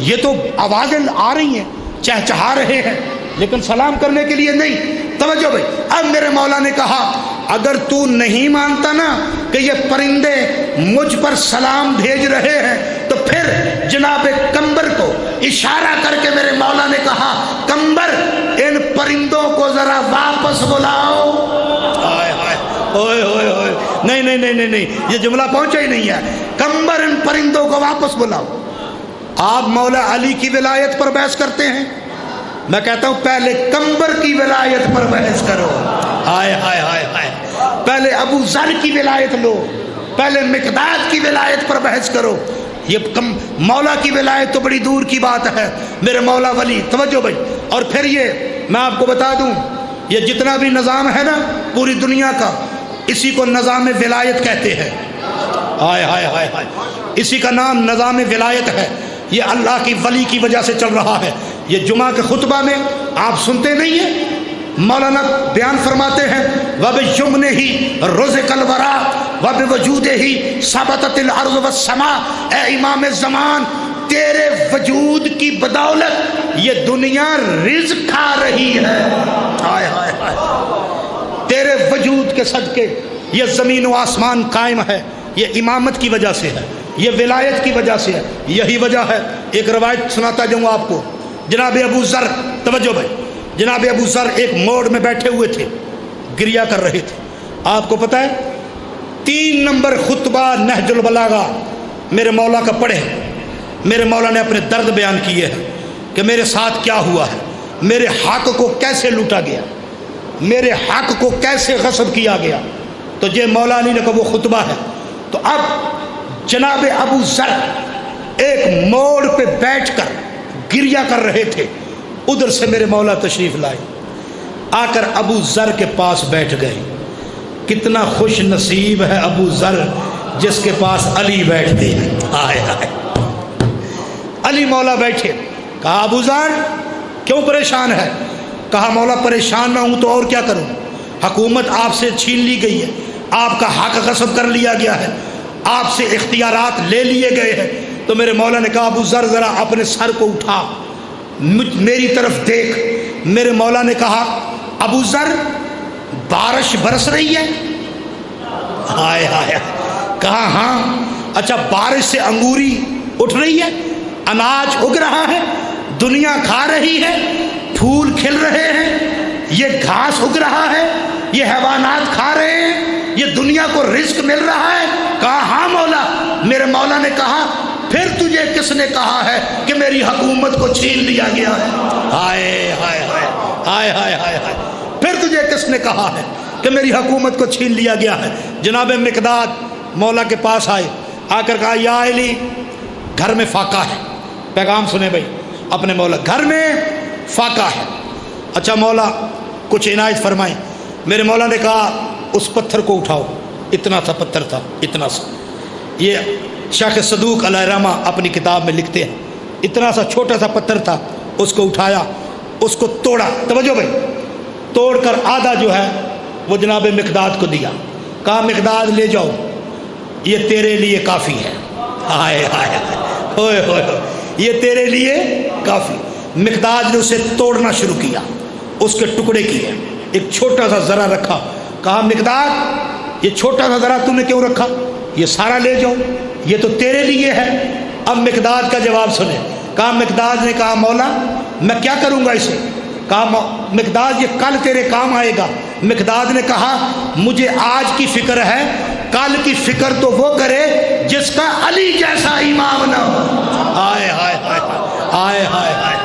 یہ تو آوازیں آ رہی ہیں، چہچہا رہے ہیں، لیکن سلام کرنے کے لیے نہیں۔ توجہ بھائی، اب میرے مولا نے کہا اگر تو نہیں مانتا نا کہ یہ پرندے مجھ پر سلام بھیج رہے ہیں، تو پھر جناب کمبر کو اشارہ کر کے میرے مولا نے کہا کمبر ان پرندوں کو ذرا واپس بلاؤ۔ اوئے ہوئے ہوئے، نہیں نہیں نہیں نہیں نہیں، یہ جملہ پہنچا ہی نہیں ہے۔ کمبر ان پرندوں کو واپس بلاؤ۔ آپ مولا علی کی ولایت پر بحث کرتے ہیں، میں کہتا ہوں پہلے کمبر کی ولایت پر بحث کرو۔ ہائے ہائے ہائے ہائے، پہلے ابو ذر کی ولایت لو، پہلے مقداد کی ولایت پر بحث کرو۔ یہ مولا کی ولایت تو بڑی دور کی بات ہے، میرے مولا ولی۔ توجہ بھائی، اور پھر یہ میں آپ کو بتا دوں، یہ جتنا بھی نظام ہے نا پوری دنیا کا، اسی کو نظام ولایت کہتے ہیں۔ ہائے ہائے ہائے ہائے، اسی کا نام نظام ولایت ہے۔ یہ اللہ کی ولی کی وجہ سے چل رہا ہے۔ یہ جمعہ کے خطبہ میں آپ سنتے نہیں ہیں، مولانا بیان فرماتے ہیں وَبِجُمْنِهِ رُزِقَ الْوَرَىٰ وَبِوَجُودِهِ ثَبَتَتِ الْأَرْضُ وَالسَّمَاءُ۔ اے امام زمان، تیرے وجود کی بدولت یہ دنیا رزق کھا رہی ہے۔ ہائے ہائے ہائے، تیرے وجود کے صدقے یہ زمین و آسمان قائم ہے، یہ امامت کی وجہ سے ہے، یہ ولایت کی وجہ سے ہے۔ یہی وجہ ہے، ایک روایت سناتا جاؤں آپ کو۔ جناب ابو ذر، توجہ بھائی، جناب ابو ذر ایک موڑ میں بیٹھے ہوئے تھے، گریا کر رہے تھے۔ آپ کو پتہ ہے 3 نمبر خطبہ نہج البلاغہ میرے مولا کا پڑھے، میرے مولا نے اپنے درد بیان کیے ہیں کہ میرے ساتھ کیا ہوا ہے، میرے حق کو کیسے لوٹا گیا، میرے حق کو کیسے غصب کیا گیا۔ تو یہ مولا علی نے کہا وہ خطبہ ہے۔ تو اب جناب ابو ذر ایک موڑ پہ بیٹھ کر گریا کر رہے تھے، ادھر سے میرے مولا تشریف لائے، آ کر ابو ذر کے پاس بیٹھ گئے۔ کتنا خوش نصیب ہے ابو ذر جس کے پاس علی بیٹھتے ہیں۔ ہائے ہائے، علی مولا بیٹھے، کہا ابو ذر کیوں پریشان ہے؟ کہا مولا پریشان نہ ہوں تو اور کیا کروں، حکومت آپ سے چھین لی گئی ہے، آپ کا حق غصب کر لیا گیا ہے، آپ سے اختیارات لے لیے گئے ہیں۔ تو میرے مولا نے کہا ابو ذر ذرا اپنے سر کو اٹھا، میری طرف دیکھ۔ میرے مولا نے کہا ابو ذر بارش برس رہی ہے؟ ہائے ہائے، کہا ہاں۔ اچھا بارش سے انگوری اٹھ رہی ہے، اناج اگ رہا ہے، دنیا کھا رہی ہے، پھول کھل رہے ہیں، یہ گھاس اگ رہا ہے، یہ حیوانات کھا رہے ہیں، یہ دنیا کو رزق مل رہا ہے؟ کہا ہاں مولا۔ میرے مولا نے کہا پھر تجھے کس نے کہا ہے کہ میری حکومت کو چھین لیا گیا ہے؟ ہائے ہائے ہائے ہائے ہائے ہائے ہائے، پھر تجھے کس نے کہا ہے کہ میری حکومت کو چھین لیا گیا ہے؟ جناب مقداد مولا کے پاس آئے، آ کر کہا یا علی گھر میں فاقہ ہے۔ پیغام سنے بھائی اپنے مولا، گھر میں فاقہ ہے۔ اچھا مولا کچھ عنایت فرمائیں۔ میرے مولا نے کہا اس پتھر کو اٹھاؤ۔ اتنا سا پتھر تھا، اتنا سا، یہ شیخ صدوق علیہ رحمہ اپنی کتاب میں لکھتے ہیں، اتنا سا چھوٹا سا پتھر تھا، اس کو اٹھایا، اس کو توڑا، توجہ بھائی، توڑ کر آدھا جو ہے وہ جناب مقداد کو دیا، کہا مقداد لے جاؤ، یہ تیرے لیے کافی ہے۔ ہائے ہائے ہوئے ہوئے، یہ تیرے لیے کافی۔ مقداد نے اسے توڑنا شروع کیا، اس کے ٹکڑے کیے، ایک چھوٹا سا ذرا رکھا، کہا مقداد یہ چھوٹا سا ذرا تم نے کیوں رکھا، یہ سارا لے جاؤ، یہ تو تیرے لیے ہے۔ اب مقداد کا جواب سنیں۔ کہا مقداد نے کہا مولا میں کیا کروں گا اسے؟ کہا مقداد یہ کل تیرے کام آئے گا۔ مقداد نے کہا مجھے آج کی فکر ہے، کل کی فکر تو وہ کرے جس کا علی جیسا امام نہ ہو۔ ہائے ہائے ہائے ہائے ہائے ہائے،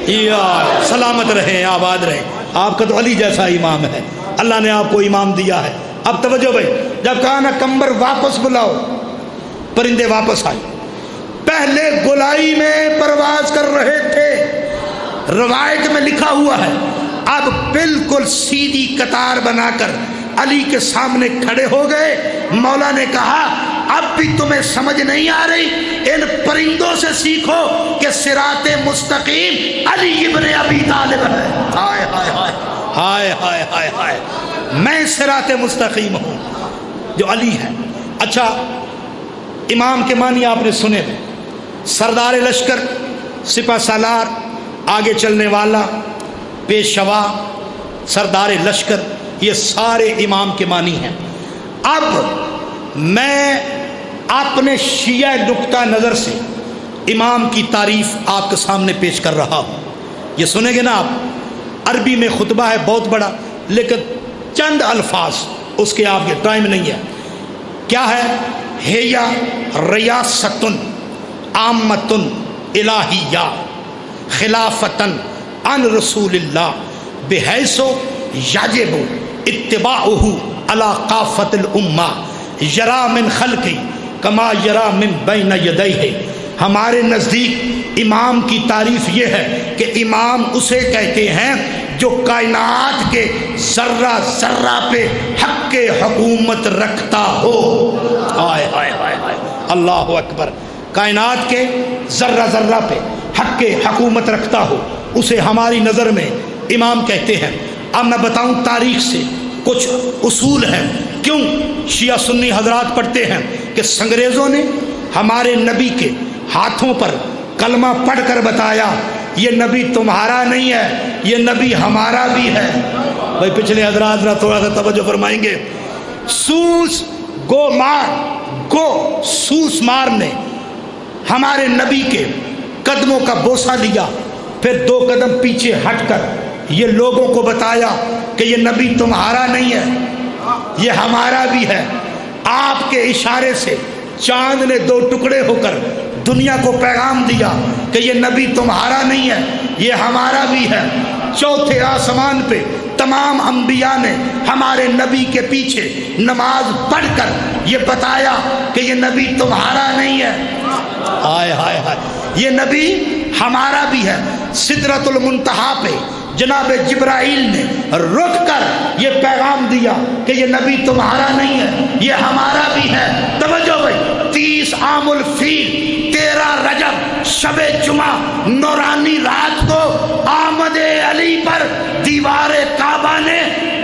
یا سلامت رہیں، آباد رہیں، آپ کا تو علی جیسا امام ہے، اللہ نے آپ کو امام دیا ہے۔ اب توجہ بھائی، جب کہا نا کمبر واپس بلاؤ، پرندے واپس آئے، پہلے گولائی میں پرواز کر رہے تھے، روایت میں لکھا ہوا ہے، اب بالکل سیدھی قطار بنا کر علی کے سامنے کھڑے ہو گئے۔ مولا نے کہا اب بھی تمہیں سمجھ نہیں آ رہی، ان پرندوں سے سیکھو کہ صراط مستقیم علی ابن ابی طالب ہے۔ ہائے ہائے ہائے ہائے ہائے ہائے ہائے، میں صراط مستقیم ہوں، جو علی ہے۔ اچھا، امام کے معنی آپ نے سنے ہیں، سردار لشکر، سپہ سالار، آگے چلنے والا، پیشوا، سردار لشکر، یہ سارے امام کے معنی ہیں۔ اب میں اپنے شیعہ نقطہ نظر سے امام کی تعریف آپ کے سامنے پیش کر رہا ہوں۔ یہ سنیں گے نا آپ، عربی میں خطبہ ہے بہت بڑا، لیکن چند الفاظ اس کے آپ کے ٹائم نہیں ہے۔ کیا ہے؟ ہیا ریاستن عامتن الہیہ خلافتن عن رسول اللہ بحیث یجب اتباعہ علی کافۃ الامہ یری من خلقی کما یری من بین یدیہ۔ ہمارے نزدیک امام کی تعریف یہ ہے کہ امام اسے کہتے ہیں جو کائنات کے ذرہ ذرہ پہ حق کے حکومت رکھتا ہو۔ ہائے ہائے ہائے ہائے، اللہ اکبر، کائنات کے ذرہ ذرہ پہ حق کے حکومت رکھتا ہو، اسے ہماری نظر میں امام کہتے ہیں۔ اب میں بتاؤں تاریخ سے کچھ اصول ہیں کیوں شیعہ سنی حضرات پڑھتے ہیں کہ انگریزوں نے ہمارے نبی کے ہاتھوں پر کلمہ پڑھ کر بتایا یہ نبی تمہارا نہیں ہے، یہ نبی ہمارا بھی ہے۔ بھائی پچھلے حضرات ذرا تھوڑا سا توجہ فرمائیں گے۔ سوس مار نے ہمارے نبی کے قدموں کا بوسہ لیا، پھر 2 قدم پیچھے ہٹ کر یہ لوگوں کو بتایا کہ یہ نبی تمہارا نہیں ہے، یہ ہمارا بھی ہے۔ آپ کے اشارے سے چاند نے 2 ٹکڑے ہو کر دنیا کو پیغام دیا کہ یہ نبی تمہارا نہیں ہے، یہ ہمارا بھی ہے۔ چوتھے آسمان پہ تمام انبیاء نے ہمارے نبی کے پیچھے نماز پڑھ کر یہ بتایا کہ یہ نبی تمہارا نہیں ہے، ہائے ہائے ہائے، یہ نبی ہمارا بھی ہے۔ سدرۃ المنتہا پہ جناب جبرائیل نے رک کر یہ پیغام دیا کہ یہ نبی تمہارا نہیں ہے، یہ ہمارا بھی ہے۔ توجہ بھائی، 30 عام الفیل 13 رجب شب جمعہ نورانی رات کو آمد علی پر دیوار کعبہ نے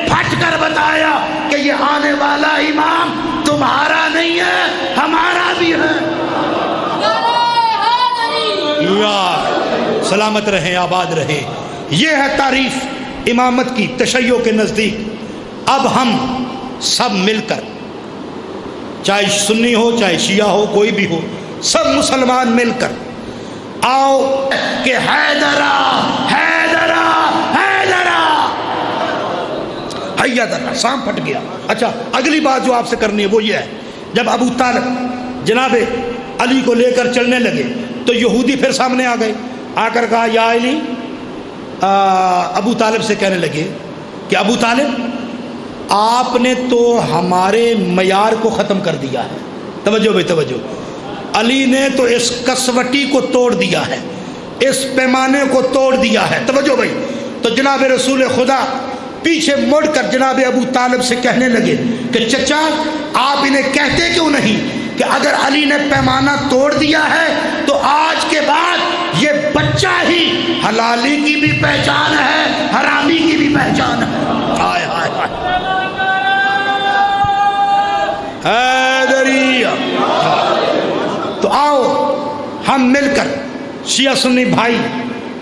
پھٹ کر بتایا کہ یہ آنے والا امام تمہارا نہیں ہے، ہمارا بھی ہے۔ سلامت رہیں، آباد رہیں۔ یہ ہے تعریف امامت کی تشیع کے نزدیک۔ اب ہم سب مل کر، چاہے سنی ہو چاہے شیعہ ہو کوئی بھی ہو، سب مسلمان مل کر آؤ کہ حیدرہ حیدرہ حیدرہ، حیدرہ سام پھٹ گیا۔ اچھا، اگلی بات جو آپ سے کرنی ہے وہ یہ ہے، جب ابو طالب جناب علی کو لے کر چلنے لگے تو یہودی پھر سامنے آ گئے، آ کر کہا یا علی، ابو طالب سے کہنے لگے کہ ابو طالب آپ نے تو ہمارے معیار کو ختم کر دیا ہے۔ توجہ بھائی توجہ، علی نے تو اس کسوٹی کو توڑ دیا ہے، اس پیمانے کو توڑ دیا ہے۔ توجہ بھائی، تو جناب رسول خدا پیچھے مڑ کر جناب ابو طالب سے کہنے لگے کہ چچا آپ انہیں کہتے کیوں نہیں کہ اگر علی نے پیمانہ توڑ دیا ہے تو آج کے بعد یہ بچہ ہی حلالی کی بھی پہچان ہے، حرامی کی بھی پہچان ہے۔ ہائے ہائے ہائے، حیدریہ۔ تو آؤ ہم مل کر شیعہ سنی بھائی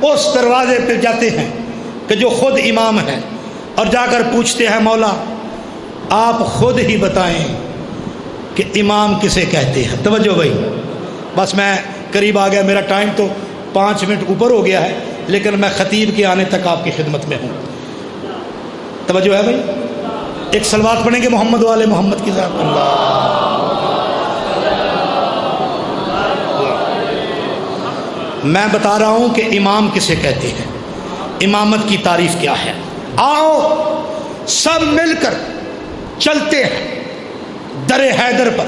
اس دروازے پہ جاتے ہیں کہ جو خود امام ہے، اور جا کر پوچھتے ہیں مولا آپ خود ہی بتائیں کہ امام کسے کہتے ہیں۔ توجہ بھائی، بس میں قریب آ گیا، میرا ٹائم تو 5 منٹ اوپر ہو گیا ہے، لیکن میں خطیب کے آنے تک آپ کی خدمت میں ہوں۔ توجہ ہے بھائی، ایک صلوات پڑھیں گے محمد والے محمد کی ذات۔ اللہ، میں بتا رہا ہوں کہ امام کسے کہتے ہیں، امامت کی تعریف کیا ہے۔ آؤ سب مل کر چلتے ہیں در حیدر پر،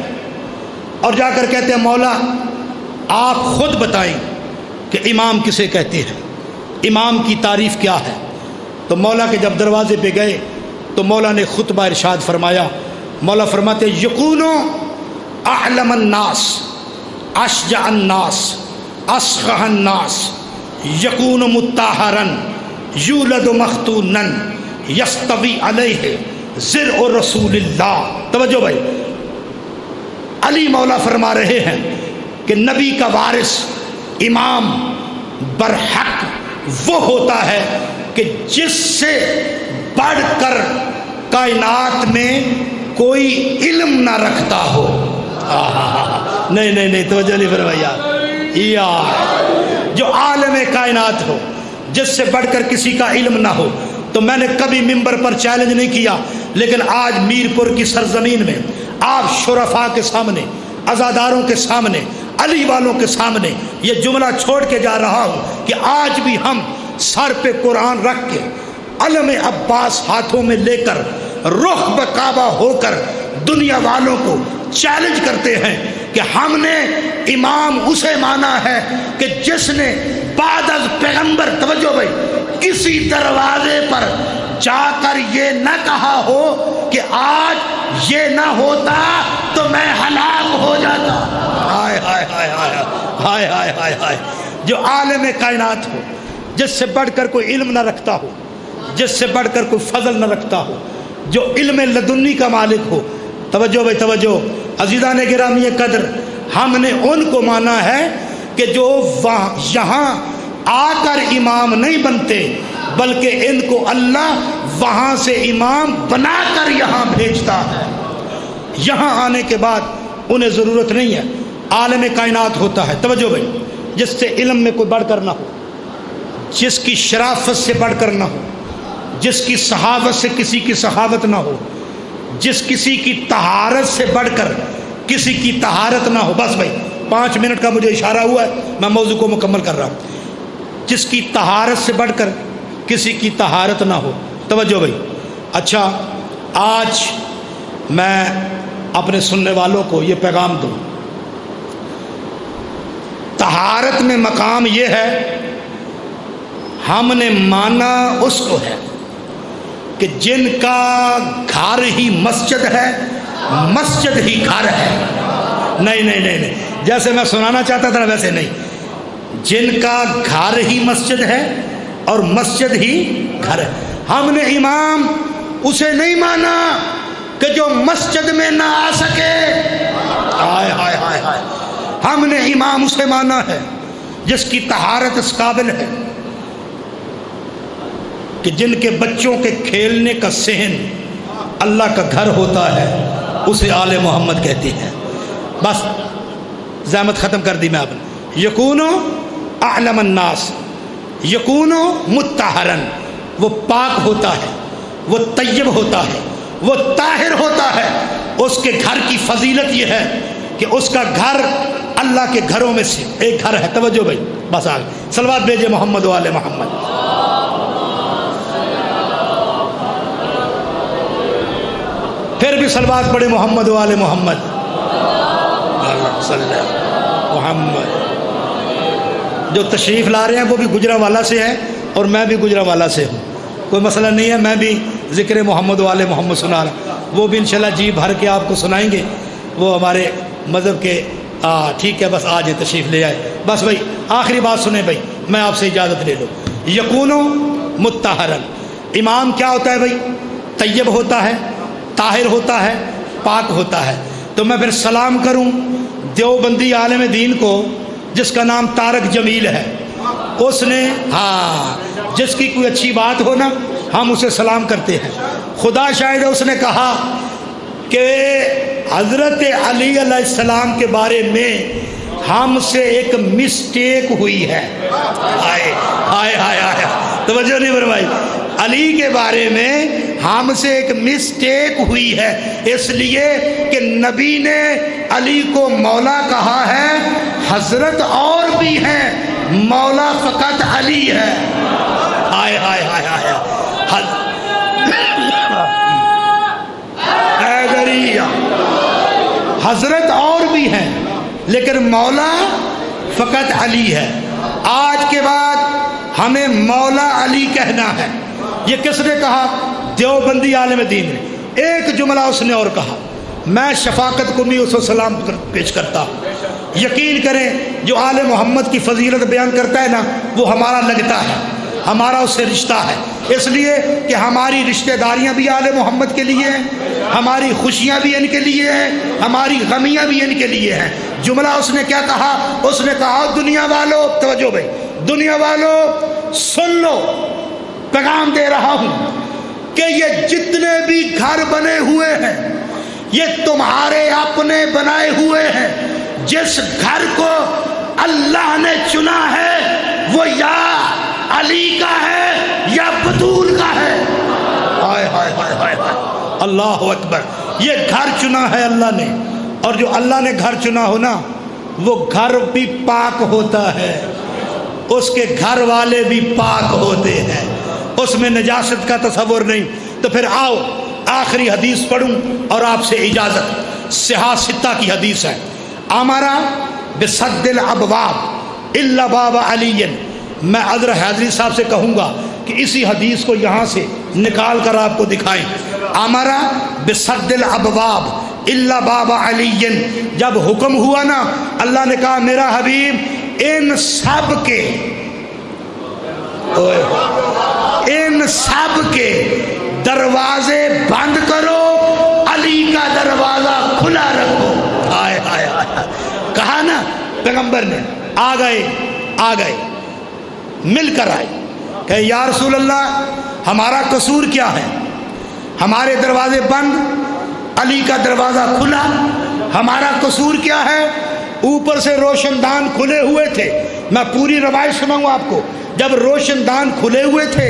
اور جا کر کہتے ہیں مولا آپ خود بتائیں کہ امام کسے کہتے ہیں، امام کی تعریف کیا ہے۔ تو مولا کے جب دروازے پہ گئے تو مولا نے خطبہ ارشاد فرمایا۔ مولا فرماتے یکون اعلم الناس اشجع الناس اصفح الناس یکون مطہرا یولد مختونا یستوی علیہ ذرع رسول اللہ. توجہ بھائی، علی مولا فرما رہے ہیں کہ نبی کا وارث امام برحق وہ ہوتا ہے کہ جس سے بڑھ کر کائنات میں کوئی علم نہ رکھتا ہو. نہیں نہیں نہیں، توجہ نہیں فرمائی یار. جو عالم کائنات ہو، جس سے بڑھ کر کسی کا علم نہ ہو. تو میں نے کبھی ممبر پر چیلنج نہیں کیا، لیکن آج میر پور کی سرزمین میں آپ شرفاء کے سامنے، عزاداروں کے سامنے، علی والوں کے سامنے یہ جملہ چھوڑ کے جا رہا ہوں کہ آج بھی ہم سر پہ قرآن رکھ کے، علم عباس ہاتھوں میں لے کر، رخ بکعبہ ہو کر دنیا والوں کو چیلنج کرتے ہیں کہ ہم نے امام اسے مانا ہے کہ جس نے بعد از پیغمبر، توجہ بھائی، کسی دروازے پر جا کر یہ نہ کہا ہو کہ آج یہ نہ ہوتا تو میں ہلاک ہو جاتا. ہائے ہائے ہائے ہائے ہائے ہائے ہائے ہائے. جو عالم کائنات ہو، جس سے بڑھ کر کوئی علم نہ رکھتا ہو، جس سے بڑھ کر کوئی فضل نہ رکھتا ہو، جو علم لدنی کا مالک ہو. توجہ بھائی توجہ، عزیزان گرامی قدر، ہم نے ان کو مانا ہے کہ جو یہاں آ کر امام نہیں بنتے، بلکہ ان کو اللہ وہاں سے امام بنا کر یہاں بھیجتا ہے. یہاں آنے کے بعد انہیں ضرورت نہیں ہے، عالم کائنات ہوتا ہے. توجہ بھائی، جس سے علم میں کوئی بڑھ کر نہ ہو، جس کی شرافت سے بڑھ کر نہ ہو، جس کی صحابت سے کسی کی صحابت نہ ہو، جس کسی کی طہارت سے بڑھ کر کسی کی طہارت نہ ہو. بس بھائی 5 منٹ کا مجھے اشارہ ہوا ہے، میں موضوع کو مکمل کر رہا ہوں. جس کی طہارت سے بڑھ کر کسی کی طہارت نہ ہو. توجہ بھائی. اچھا، آج میں اپنے سننے والوں کو یہ پیغام دوں، طہارت میں مقام یہ ہے، ہم نے مانا اس کو ہے کہ جن کا گھر ہی مسجد ہے، مسجد ہی گھر ہے. نہیں نہیں نہیں نہیں، جیسے میں سنانا چاہتا تھا ویسے نہیں. جن کا گھر ہی مسجد ہے اور مسجد ہی گھر ہے. ہم نے امام اسے نہیں مانا کہ جو مسجد میں نہ آ سکے. ہائے ہائے ہائے ہائے. ہم نے امام اسے مانا ہے جس کی طہارت اس قابل ہے کہ جن کے بچوں کے کھیلنے کا صحن اللہ کا گھر ہوتا ہے، اسے آل محمد کہتے ہیں. بس زحمت ختم کر دی میں آپ نے. یکونو اعلم الناس، یکونو مطہرن، وہ پاک ہوتا ہے، وہ طیب ہوتا ہے، وہ طاہر ہوتا ہے. اس کے گھر کی فضیلت یہ ہے کہ اس کا گھر اللہ کے گھروں میں سے ایک گھر ہے. توجہ بھائی، بس آگے صلوات بھیجے محمد و آل محمد. پھر بھی صلوات پڑھے محمد و آل محمد. صلی محمد. جو تشریف لا رہے ہیں وہ بھی گجرانوالہ سے ہیں اور میں بھی گجرانوالہ سے ہوں، کوئی مسئلہ نہیں ہے. میں بھی ذکر محمد و آل محمد سنا رہا، وہ بھی انشاءاللہ جی بھر کے آپ کو سنائیں گے. وہ ہمارے مذہب کے ٹھیک ہے. بس آ جائیں، تشریف لے آئے. بس بھائی آخری بات سنیں بھائی، میں آپ سے اجازت لے لوں. یکونو مطہرن، امام کیا ہوتا ہے بھائی؟ طیب ہوتا ہے، طاہر ہوتا ہے، پاک ہوتا ہے. تو میں پھر سلام کروں دیوبندی عالم دین کو جس کا نام طارق جمیل ہے. اس نے جس کی کوئی اچھی بات ہو نا، ہم اسے سلام کرتے ہیں. خدا شاہد ہے، اس نے کہا کہ حضرت علی علیہ السلام کے بارے میں ہم سے ایک مسٹیک ہوئی ہے. آئے آئے آئے آئے، توجہ نہیں فرمائی. علی کے بارے میں ہم سے ایک مسٹیک ہوئی ہے، اس لیے کہ نبی نے علی کو مولا کہا ہے. حضرت اور بھی ہیں، مولا فقط علی ہے. آئے آئے آئے آئے. حضرت اور بھی ہیں لیکن مولا فقط علی ہے. آج کے بعد ہمیں مولا علی کہنا ہے. یہ کس نے کہا؟ دیوبندی عالم دین نے. ایک جملہ اس نے اور کہا، میں شفاقت کو بھی اس کو سلام پیش کرتا ہوں. یقین کریں جو آل محمد کی فضیلت بیان کرتا ہے نا، وہ ہمارا لگتا ہے، ہمارا اس سے رشتہ ہے. اس لیے کہ ہماری رشتہ داریاں بھی آل محمد کے لیے ہیں، ہماری خوشیاں بھی ان کے لیے ہیں، ہماری غمیاں بھی ان کے لیے ہیں۔ جملہ اس نے کیا کہا؟ اس نے کہا دنیا والو، توجہ بھائی، دنیا والو سن لو، پیغام دے رہا ہوں کہ یہ جتنے بھی گھر بنے ہوئے ہیں یہ تمہارے اپنے بنائے ہوئے ہیں۔ جس گھر کو اللہ نے چنا ہے وہ یا علی کا ہے یا بطول کا ہے۔ ہائے ہائے ہائے ہائے ہائے، اللہ اکبر۔ یہ گھر چنا ہے اللہ نے، اور جو اللہ نے گھر چنا ہو نا وہ گھر بھی پاک ہوتا ہے، اس کے گھر والے بھی پاک ہوتے ہیں، اس میں نجاست کا تصور نہیں۔ تو پھر آؤ آخری حدیث پڑھوں اور آپ سے اجازت۔ صحاح ستہ کی حدیث ہے، امرا بسد الابواب الا باب علی۔ میں عذر حیدری صاحب سے کہوں گا کہ اسی حدیث کو یہاں سے نکال کر آپ کو دکھائیں۔ امرا بسد الابواب الا باب علی، جب حکم ہوا نا اللہ نے کہا میرا حبیب ان سب کے دروازے بند کرو، علی کا دروازہ کھلا رکھو۔ آئے آئے آئے، کہا نا پیغمبر نے، آ گئے مل کر آئے کہ یا رسول اللہ ہمارا قصور کیا ہے؟ ہمارے دروازے بند، علی کا دروازہ کھلا، ہمارا قصور کیا ہے؟ اوپر سے روشن دان کھلے ہوئے تھے۔ میں پوری روایت سناؤں آپ کو۔ جب روشن دان کھلے ہوئے تھے،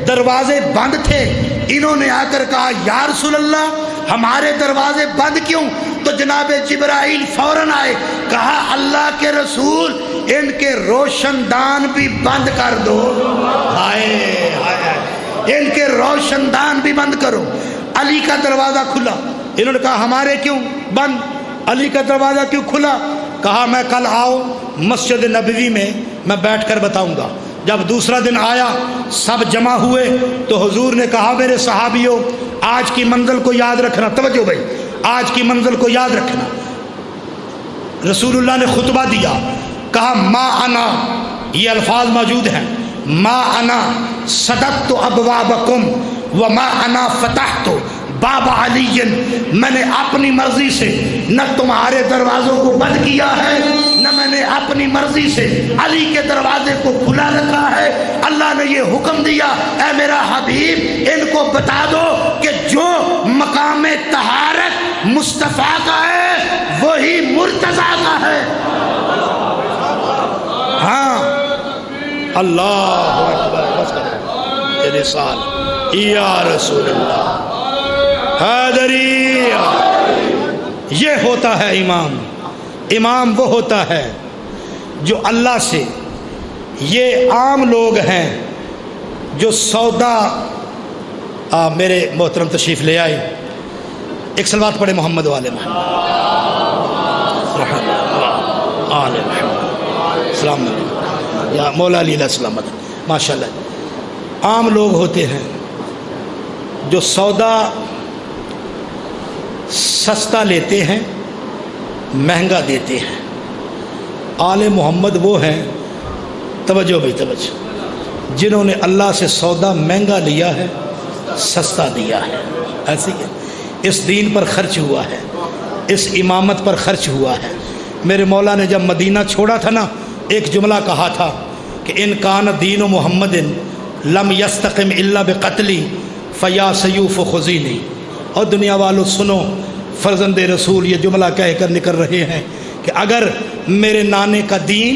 دروازے بند تھے، انہوں نے آ کر کہا یا رسول اللہ ہمارے دروازے بند کیوں؟ تو جناب جبرائیل فوراً آئے، کہا اللہ کے رسول ان کے روشن دان بھی بند کر دو۔ ہائے ہائے، ان کے روشن دان بھی بند کرو۔ علی کا دروازہ کھلا، انہوں نے کہا ہمارے کیوں بند؟ علی کا دروازہ کیوں کھلا؟ کہا میں کل آؤ مسجد نبوی میں میں بیٹھ کر بتاؤں گا۔ جب دوسرا دن آیا سب جمع ہوئے تو حضور نے کہا میرے صحابیوں آج کی منزل کو یاد رکھنا، توجہ بھائی، آج کی منزل کو یاد رکھنا۔ رسول اللہ نے خطبہ دیا، کہا ما انا، یہ الفاظ موجود ہیں، ما انا صدقت ابوابکم وما انا فتحت باب علی، میں نے اپنی مرضی سے نہ تمہارے دروازوں کو بند کیا ہے، نہ میں نے اپنی مرضی سے علی کے دروازے کو کھلا رکھا ہے۔ اللہ نے یہ حکم دیا اے میرا حبیب ان کو بتا دو کہ جو مقام طہارت مصطفیٰ کا ہے وہی مرتضیٰ کا ہے۔ ہاں اللہ اکبر، تیرے سال یا رسول اللہ حیدری۔ یہ ہوتا ہے امام۔ امام وہ ہوتا ہے جو اللہ سے، یہ عام لوگ ہیں جو سودا میرے محترم تشریف لے آئے، ایک صلوات پڑھے محمد والے محمد آل محمد سلام یا مولا علی علیہ السلام۔ ماشاء اللہ عام لوگ ہوتے ہیں جو سودا سستا لیتے ہیں مہنگا دیتے ہیں۔ آل محمد وہ ہیں، توجہ بھائی توجہ، جنہوں نے اللہ سے سودا مہنگا لیا ہے سستا دیا ہے۔ ایسے ہی اس دین پر خرچ ہوا ہے، اس امامت پر خرچ ہوا ہے۔ میرے مولا نے جب مدینہ چھوڑا تھا نا ایک جملہ کہا تھا کہ ان کان دین محمد لم یستقم الا بقتلی فیا سیوف خزینی۔ اور دنیا والوں سنو، فرزند رسول یہ جملہ کہہ کر نکل رہے ہیں کہ اگر میرے نانے کا دین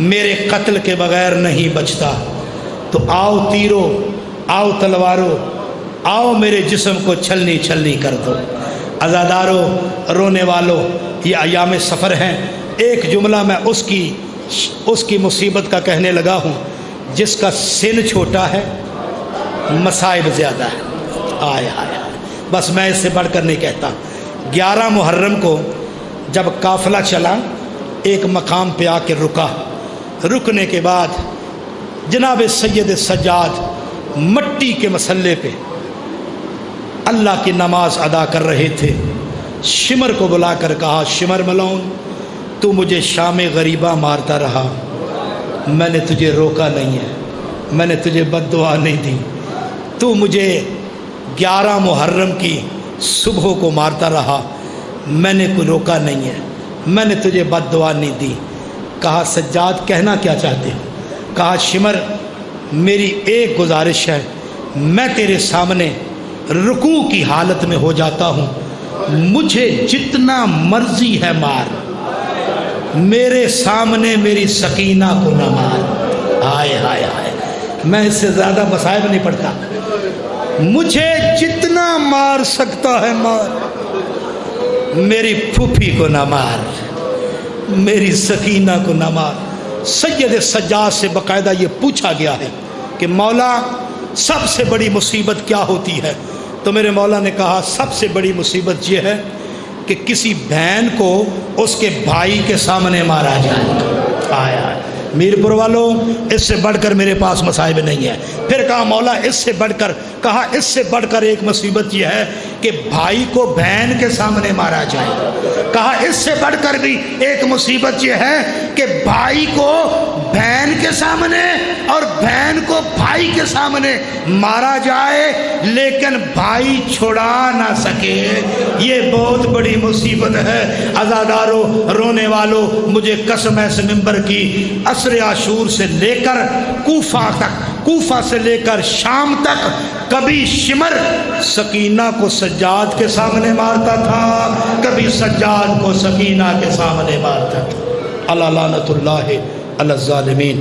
میرے قتل کے بغیر نہیں بچتا تو آؤ تیرو، آؤ تلوارو، آؤ میرے جسم کو چھلنی چھلنی کر دو۔ عزادارو، رونے والوں، یہ ایام سفر ہیں۔ ایک جملہ میں اس کی مصیبت کا کہنے لگا ہوں، جس کا سن چھوٹا ہے مصائب زیادہ ہے۔ آئے آئے، بس میں اس سے بڑھ کر نہیں کہتا۔ 11 محرم کو جب قافلہ چلا ایک مقام پہ آ کے رکا، رکنے کے بعد جناب سید سجاد مٹی کے مسلے پہ اللہ کی نماز ادا کر رہے تھے۔ شمر کو بلا کر کہا شمر ملون تو مجھے شام غریبہ مارتا رہا، میں نے تجھے روکا نہیں ہے، میں نے تجھے بد دعا نہیں دی، تو مجھے 11 محرم کی صبح کو مارتا رہا، میں نے کوئی روکا نہیں ہے، میں نے تجھے بد دعا نہیں دی۔ کہا سجاد کہنا کیا چاہتے ہو؟ کہا شمر میری ایک گزارش ہے، میں تیرے سامنے رکوع کی حالت میں ہو جاتا ہوں، مجھے جتنا مرضی ہے مار، میرے سامنے میری سکینہ کو نہ مار۔ ہائے ہائے ہائے، میں اس سے زیادہ مصائب نہیں پڑھتا، مجھے جتنا مار سکتا ہے مار، میری پھوپھی کو نہ مار، میری سکینہ کو نہ مار۔ سید سجاد سے باقاعدہ یہ پوچھا گیا ہے کہ مولا سب سے بڑی مصیبت کیا ہوتی ہے؟ تو میرے مولا نے کہا سب سے بڑی مصیبت یہ ہے کہ کسی بہن کو اس کے بھائی کے سامنے مارا جائے۔ آیا میرپور والوں، اس سے بڑھ کر میرے پاس مصائب نہیں ہے۔ پھر کہا مولا اس سے بڑھ کر، کہا اس سے بڑھ کر ایک مصیبت یہ ہے کہ بھائی کو بہن کے سامنے مارا جائے۔ کہا اس سے بڑھ کر بھی ایک مصیبت یہ ہے کہ بھائی کو بہن کے سامنے اور بہن کو بھائی کے سامنے مارا جائے لیکن بھائی چھڑا نہ سکے۔ یہ بہت بڑی مصیبت ہے۔ عزادارو، رونے والوں، مجھے قسم ہے اس ممبر کی، عصر عاشور سے لے کر کوفہ تک، کوفہ سے لے کر شام تک کبھی شمر سکینہ کو سجاد کے سامنے مارتا تھا، کبھی سجاد کو سکینہ کے سامنے مارتا تھا۔ اللہ لعنت اللہ علی الظالمین۔